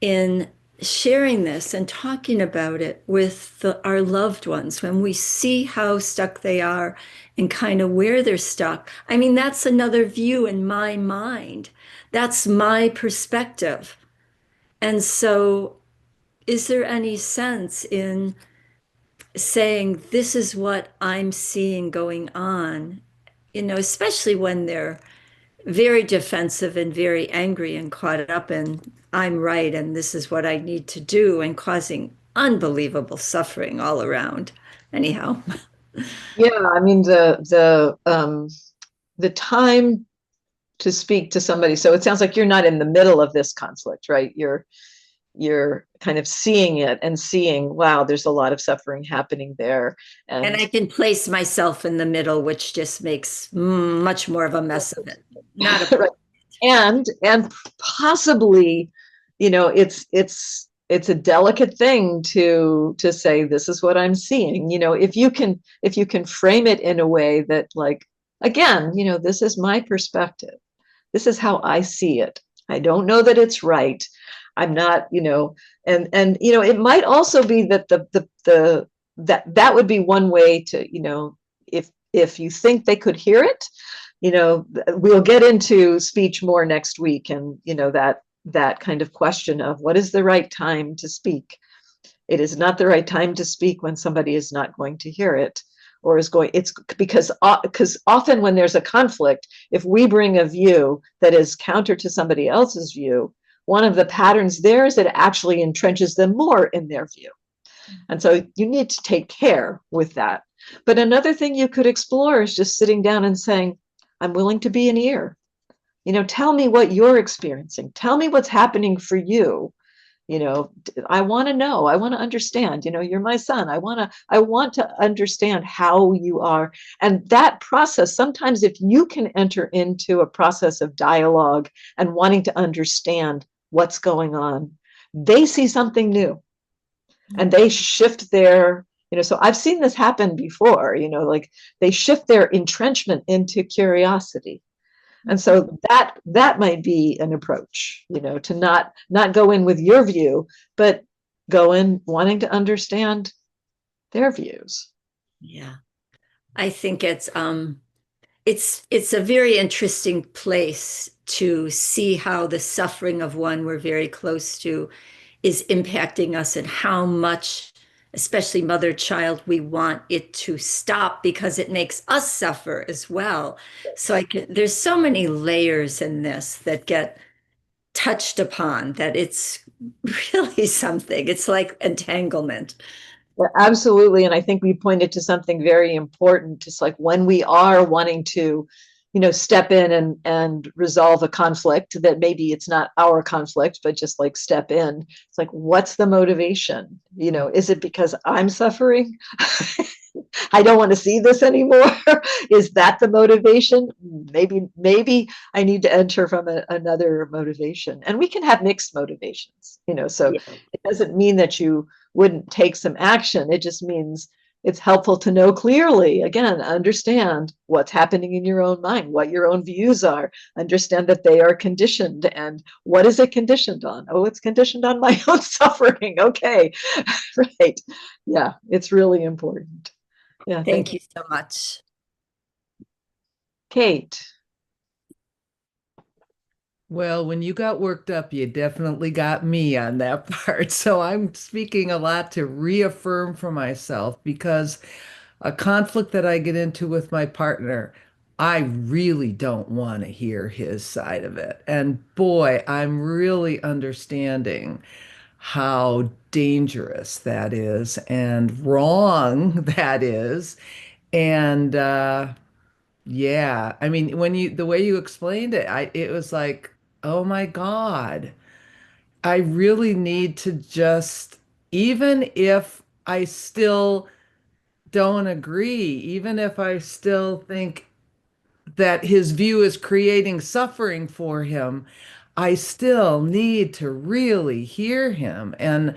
Speaker 5: in sharing this and talking about it with our loved ones when we see how stuck they are and kind of where they're stuck? I mean, that's another view in my mind. That's my perspective. And so is there any sense in saying, this is what I'm seeing going on, especially when they're very defensive and very angry and caught up in, I'm right and this is what I need to do, and causing unbelievable suffering all around. Anyhow.
Speaker 1: Yeah, I mean, the time to speak to somebody. So it sounds like you're not in the middle of this conflict, right? You're kind of seeing it and seeing, wow, there's a lot of suffering happening there.
Speaker 5: And I can place myself in the middle, which just makes much more of a mess of it. Not a
Speaker 1: right. And possibly, it's a delicate thing to say, this is what I'm seeing. If you can frame it in a way that, like, again, this is my perspective. This is how I see it. I don't know that it's right. I'm not, and it might also be that that would be one way to, if you think they could hear it, we'll get into speech more next week, and that kind of question of what is the right time to speak. It is not the right time to speak when somebody is not going to hear it, or it's because often when there's a conflict, if we bring a view that is counter to somebody else's view, one of the patterns there is that it actually entrenches them more in their view. And so you need to take care with that. But another thing you could explore is just sitting down and saying, I'm willing to be an ear. Tell me what you're experiencing. Tell me what's happening for you. I want to know. I want to understand. You're my son. I want to understand how you are. And that process, sometimes if you can enter into a process of dialogue and wanting to understand what's going on, they see something new. and they shift their, so I've seen this happen before, like they shift their entrenchment into curiosity. And so that might be an approach, to not go in with your view, but go in wanting to understand their views.
Speaker 5: Yeah. I think it's a very interesting place to see how the suffering of one we're very close to is impacting us, and how much, especially mother-child, we want it to stop because it makes us suffer as well. So there's so many layers in this that get touched upon that it's really something. It's like entanglement.
Speaker 1: Yeah, absolutely. And I think we pointed to something very important. Just like when we are wanting to, step in and resolve a conflict that maybe it's not our conflict, but just like step in. It's like, what's the motivation? Is it because I'm suffering? I don't want to see this anymore. Is that the motivation? Maybe I need to enter from another motivation. And we can have mixed motivations, so it doesn't mean that you wouldn't take some action. It just means it's helpful to know clearly, again, understand what's happening in your own mind, what your own views are, understand that they are conditioned. And what is it conditioned on? Oh, it's conditioned on my own suffering. Okay, right. Yeah, it's really important. Yeah,
Speaker 5: Thank you so much.
Speaker 1: Kate.
Speaker 6: Well, when you got worked up, you definitely got me on that part. So I'm speaking a lot to reaffirm for myself, because a conflict that I get into with my partner, I really don't want to hear his side of it. And boy, I'm really understanding how dangerous that is and wrong that is. And yeah, I mean, the way you explained it, it was like, oh my God, I really need to just, even if I still don't agree, even if I still think that his view is creating suffering for him, I still need to really hear him and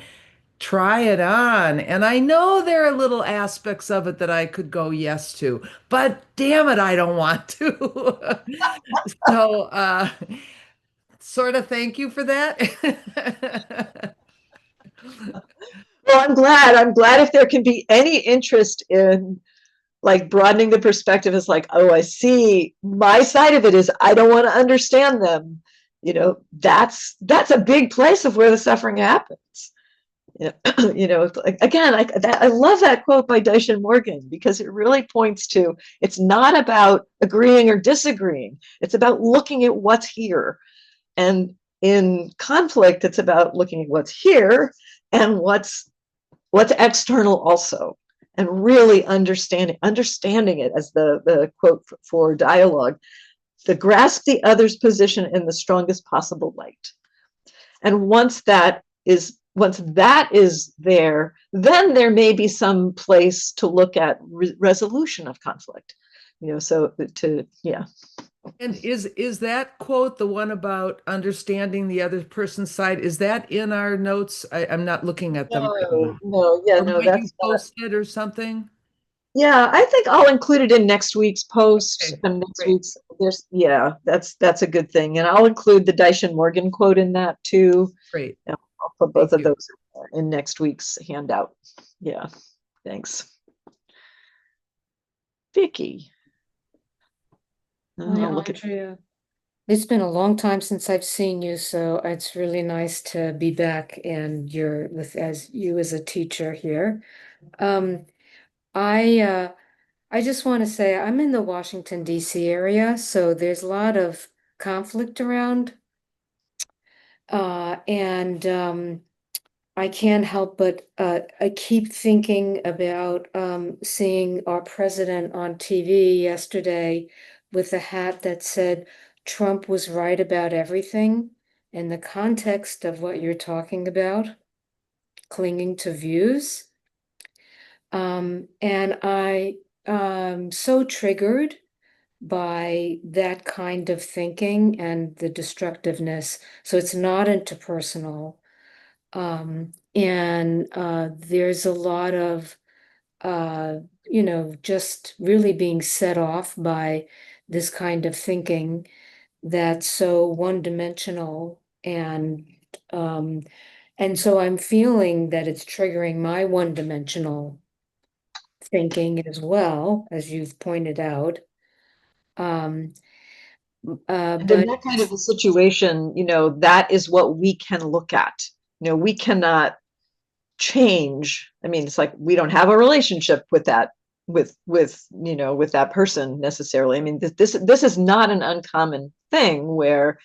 Speaker 6: try it on. And I know there are little aspects of it that I could go yes to, but damn it, I don't want to. So, sort of thank you for that.
Speaker 1: Well, I'm glad. I'm glad if there can be any interest in like broadening the perspective. Is like, oh, I see my side of it is I don't want to understand them. That's a big place of where the suffering happens. Again, I love that quote by Daishin Morgan, because it really points to, it's not about agreeing or disagreeing. It's about looking at what's here. And in conflict, it's about looking at what's here and what's external also, and really understanding it as the quote for dialogue, to grasp the other's position in the strongest possible light. And once that is there, then there may be some place to look at resolution of conflict. Yeah.
Speaker 6: And is that quote the one about understanding the other person's side? Is that in our notes? I'm not looking at them right now.
Speaker 1: No, yeah,
Speaker 6: Or
Speaker 1: no,
Speaker 6: might
Speaker 1: that's
Speaker 6: you
Speaker 1: not.
Speaker 6: post it or something?
Speaker 1: Yeah, I think I'll include it in next week's post.
Speaker 6: Okay,
Speaker 1: And next
Speaker 6: great.
Speaker 1: week's, that's a good thing. And I'll include the Daishin Morgan quote in that too.
Speaker 6: Great.
Speaker 1: I'll put both
Speaker 6: Thank
Speaker 1: of
Speaker 6: you.
Speaker 1: those in next week's handout. Yeah, thanks. Vicky.
Speaker 7: Hi, Andrea. It's been a long time since I've seen you, so it's really nice to be back and you're as a teacher here. Um, I just want to say I'm in the Washington, D.C. area, so there's a lot of conflict around. And I can't help but I keep thinking about seeing our president on TV yesterday with a hat that said Trump was right about everything, in the context of what you're talking about, clinging to views. And I am so triggered by that kind of thinking and the destructiveness. So it's not interpersonal. And there's a lot of, just really being set off by this kind of thinking that's so one-dimensional. And so I'm feeling that it's triggering my one-dimensional thinking as well, as you've pointed out.
Speaker 1: And in
Speaker 7: But
Speaker 1: that kind of a situation, that is what we can look at. We cannot change. I mean, it's like we don't have a relationship with that, with that person necessarily. I mean, this is not an uncommon thing where,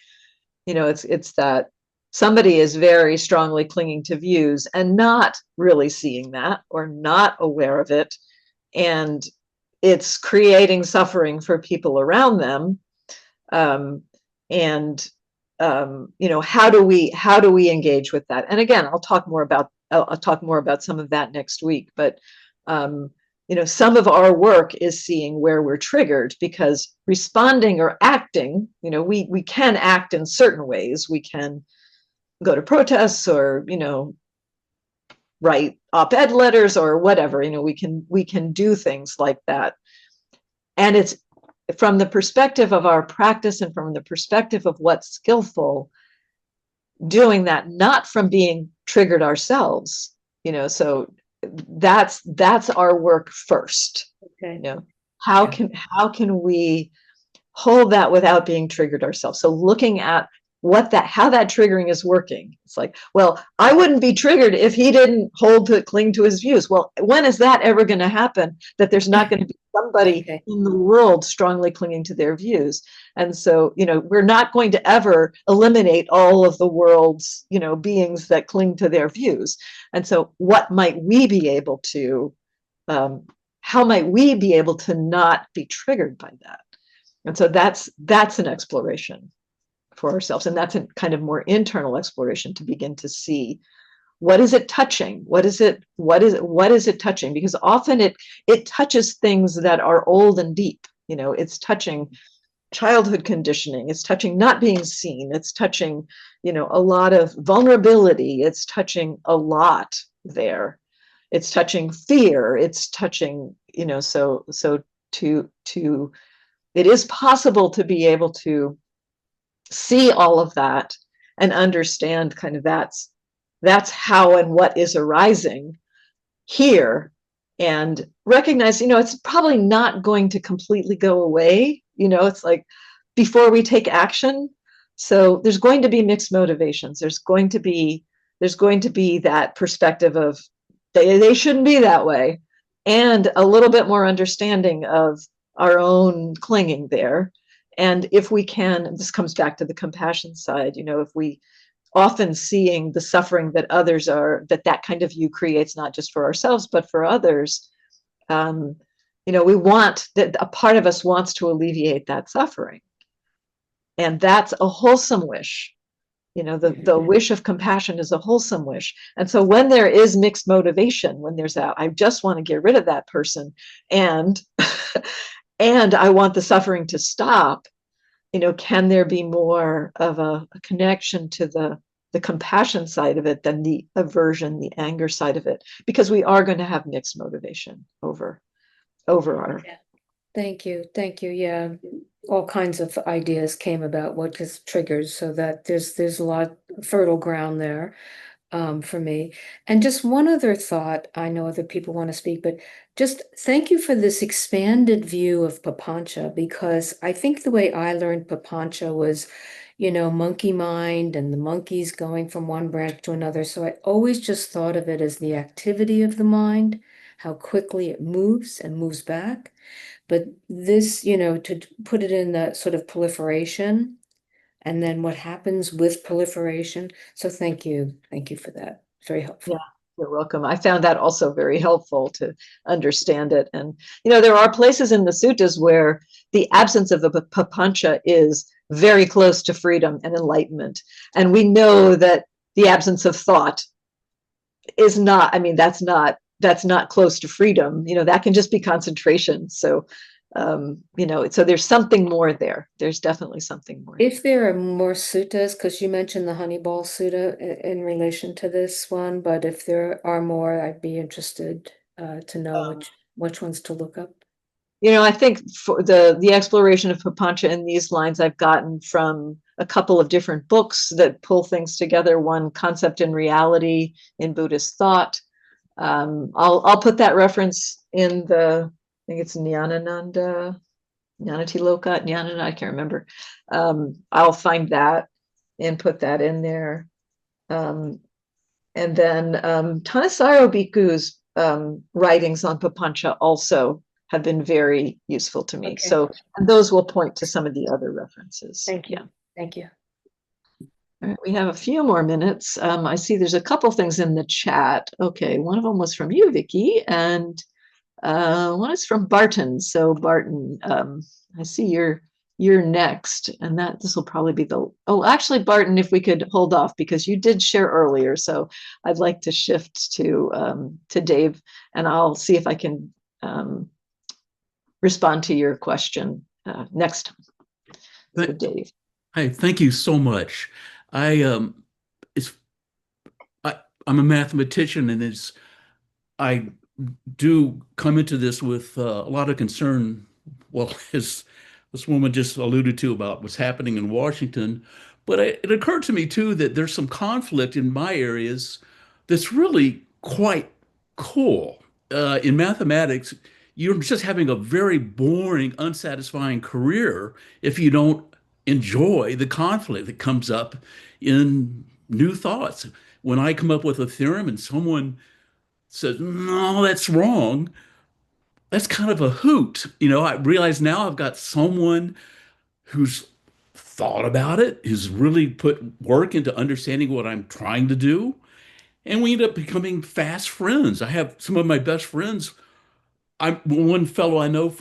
Speaker 1: it's that somebody is very strongly clinging to views and not really seeing that or not aware of it, and it's creating suffering for people around them. And how do we engage with that? And again, I'll talk more about some of that next week. But some of our work is seeing where we're triggered, because responding or acting, we can act in certain ways. We can go to protests, or write op-ed letters, or whatever. We can do things like that, and it's from the perspective of our practice and from the perspective of what's skillful, doing that not from being triggered ourselves. So that's our work first.
Speaker 7: okay.
Speaker 1: How can we hold that without being triggered ourselves? So looking at how that triggering is working. It's like, well, I wouldn't be triggered if he didn't cling to his views. Well, when is that ever going to happen, that there's not going to be somebody
Speaker 7: Okay.
Speaker 1: in the world strongly clinging to their views? And so, we're not going to ever eliminate all of the world's, beings that cling to their views. And so what might we be able to, how might we be able to not be triggered by that? And so that's an exploration for ourselves. And that's a kind of more internal exploration, to begin to see, what is it touching? What is it touching? Because often it touches things that are old and deep. It's touching childhood conditioning. It's touching not being seen. It's touching, a lot of vulnerability. It's touching a lot there. It's touching fear. It's touching, so it is possible to be able to see all of that and understand kind of that's how and what is arising here, and recognize, it's probably not going to completely go away. It's like, before we take action. So there's going to be mixed motivations. There's going to be that perspective of they shouldn't be that way, and a little bit more understanding of our own clinging there. And if we can, this comes back to the compassion side, if we often seeing the suffering that others that kind of view creates, not just for ourselves, but for others, we want that, a part of us wants to alleviate that suffering. And that's a wholesome wish. The wish of compassion is a wholesome wish. And so when there is mixed motivation, when there's that, I just want to get rid of that person, and and I want the suffering to stop, can there be more of a connection to the compassion side of it than the aversion, the anger side of it? Because we are going to have mixed motivation over our.
Speaker 7: Yeah. Thank you. Yeah, all kinds of ideas came about what is triggered, so that there's a lot of fertile ground there. For me. And just one other thought, I know other people want to speak, but just thank you for this expanded view of Papancha, because I think the way I learned Papancha was, monkey mind and the monkeys going from one branch to another. So I always just thought of it as the activity of the mind, how quickly it moves and moves back. But this, to put it in the sort of proliferation, and then what happens with proliferation. So thank you for that. Very helpful.
Speaker 1: Yeah, you're welcome. I found that also very helpful to understand it. And, there are places in the suttas where the absence of the papancha is very close to freedom and enlightenment. And we know that the absence of thought is not, that's not close to freedom. That can just be concentration. So So there's something more there. There's definitely something more.
Speaker 7: If there are more suttas, because you mentioned the Honeyball Sutta in relation to this one, but if there are more, I'd be interested to know which ones to look up.
Speaker 1: I think for the exploration of Papancha in these lines I've gotten from a couple of different books that pull things together. One, Concept and Reality in Buddhist Thought. I'll put that reference in I think it's Jnanananda, Jnanatiloka, Jnanana, I can't remember. I'll find that and put that in there. And then Thanissaro Bhikkhu's writings on Papancha also have been very useful to me.
Speaker 7: Okay.
Speaker 1: So, and those will point to some of the other references.
Speaker 7: Thank you.
Speaker 1: Yeah.
Speaker 7: Thank you.
Speaker 1: All right, we have a few more minutes. I see there's a couple things in the chat. Okay, one of them was from you, Vicki, and one is from Barton. So Barton, I see you're next, and this will probably be actually, Barton, if we could hold off, because you did share earlier. So I'd like to shift to Dave, and I'll see if I can respond to your question next time. So Dave.
Speaker 8: Hi, thank you so much. I'm a mathematician, and I do come into this with a lot of concern. Well, as this woman just alluded to about what's happening in Washington, but it occurred to me too that there's some conflict in my areas that's really quite cool. In mathematics, you're just having a very boring, unsatisfying career if you don't enjoy the conflict that comes up in new thoughts. When I come up with a theorem and someone says, no, that's wrong, that's kind of a hoot. I realize now I've got someone who's thought about it, who's really put work into understanding what I'm trying to do. And we end up becoming fast friends. I have some of my best friends. One fellow I know,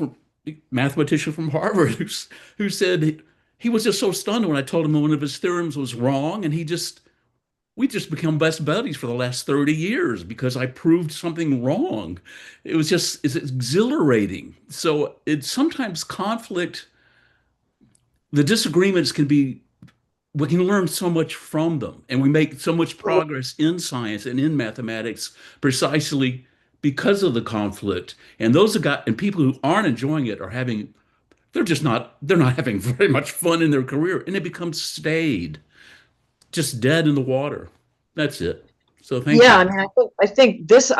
Speaker 8: mathematician from Harvard, who said he was just so stunned when I told him one of his theorems was wrong, and we just become best buddies for the last 30 years because I proved something wrong. It's exhilarating. So it's sometimes conflict, the disagreements we can learn so much from them, and we make so much progress in science and in mathematics precisely because of the conflict. And people who aren't enjoying it they're not having very much fun in their career, and it becomes staid, just dead in the water. That's it. So thank you.
Speaker 1: Yeah, I mean, I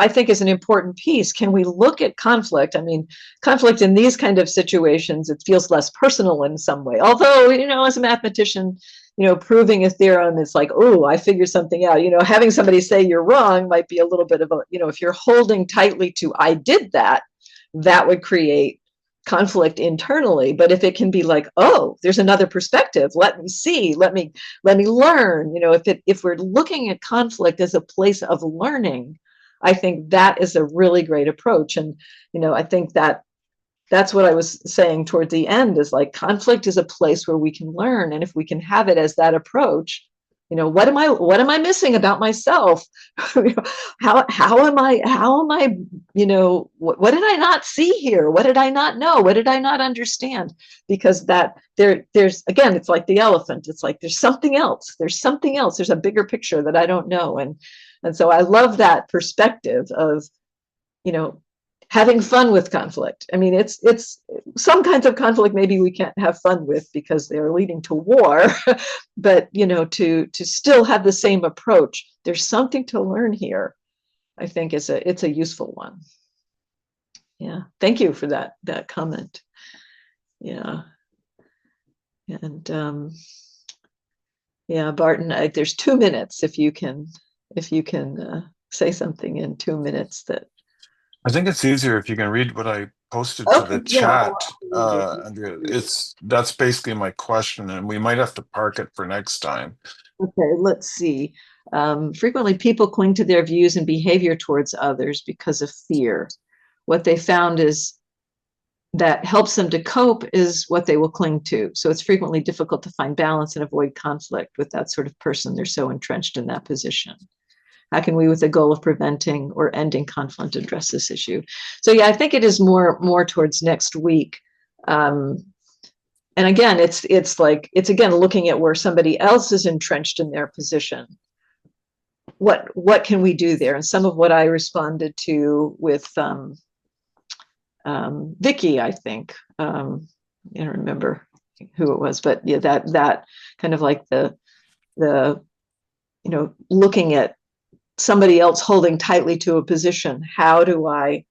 Speaker 1: think is an important piece. Can we look at conflict? I mean, conflict in these kind of situations, it feels less personal in some way. Although, as a mathematician, proving a theorem is like, oh, I figured something out. Having somebody say you're wrong might be a little bit of if you're holding tightly to I did that, that would create conflict internally. But if it can be like, oh, there's another perspective, let me see, let me learn, if we're looking at conflict as a place of learning, I think that is a really great approach. And I think that's what I was saying toward the end, is like, conflict is a place where we can learn, and if we can have it as that approach, what am I missing about myself? how am I, what did I not see here? What did I not know? What did I not understand? Because there's, again, it's like the elephant. It's like, there's something else. There's a bigger picture that I don't know. And so I love that perspective of, having fun with conflict. I mean, it's some kinds of conflict maybe we can't have fun with because they're leading to war, but to still have the same approach. There's something to learn here. I think it's a useful one. Yeah, thank you for that comment. Yeah, and yeah, Barton, there's 2 minutes if you can say something in 2 minutes that.
Speaker 2: I think it's easier if you can read what I posted to the chat, Andrea. That's basically my question, and we might have to park it for next time.
Speaker 1: Okay, let's see. Frequently, people cling to their views and behavior towards others because of fear. What they found is that helps them to cope is what they will cling to. So it's frequently difficult to find balance and avoid conflict with that sort of person. They're so entrenched in that position. How can we, with the goal of preventing or ending conflict, address this issue? So yeah, I think it is more towards next week And again, it's like, it's again looking at where somebody else is entrenched in their position. What can we do there? And some of what I responded to with Vicky, I think, I don't remember who it was, but yeah, that kind of like the looking at somebody else holding tightly to a position. How do I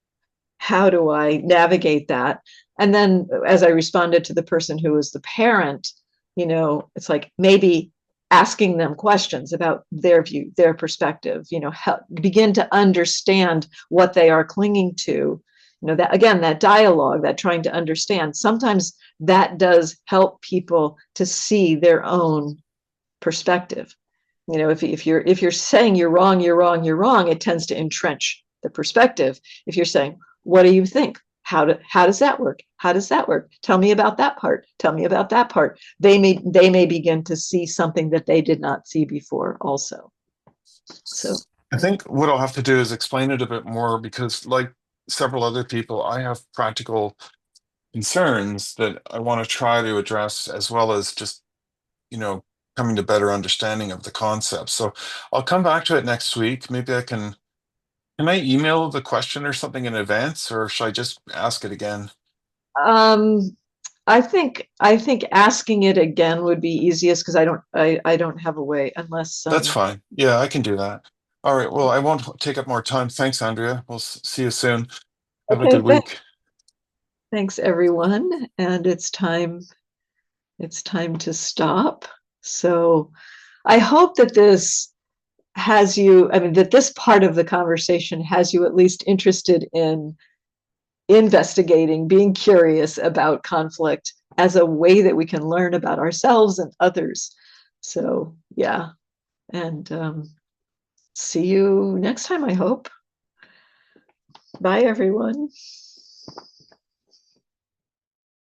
Speaker 1: navigate that? And then as I responded to the person who was the parent, it's like maybe asking them questions about their view, their perspective, begin to understand what they are clinging to. That again, that dialogue, that trying to understand, sometimes that does help people to see their own perspective. If you're saying you're wrong, it tends to entrench the perspective. If you're saying, what do you think? How does that work? How does that work? Tell me about that part. Tell me about that part. They may begin to see something that they did not see before also. So
Speaker 2: I think what I'll have to do is explain it a bit more, because like several other people, I have practical concerns that I want to try to address, as well as just, coming to better understanding of the concept. So I'll come back to it next week. Maybe can I email the question or something in advance, or should I just ask it again?
Speaker 1: I think asking it again would be easiest, because I don't have a way, unless
Speaker 2: That's fine. Yeah, I can do that. All right. Well, I won't take up more time. Thanks, Andrea. We'll see you soon. Have a
Speaker 1: okay,
Speaker 2: good week.
Speaker 1: Thanks everyone. And it's time to stop. So I hope that this has you, that this part of the conversation has you at least interested in investigating, being curious about conflict as a way that we can learn about ourselves and others. So yeah, and see you next time, I hope. Bye, everyone.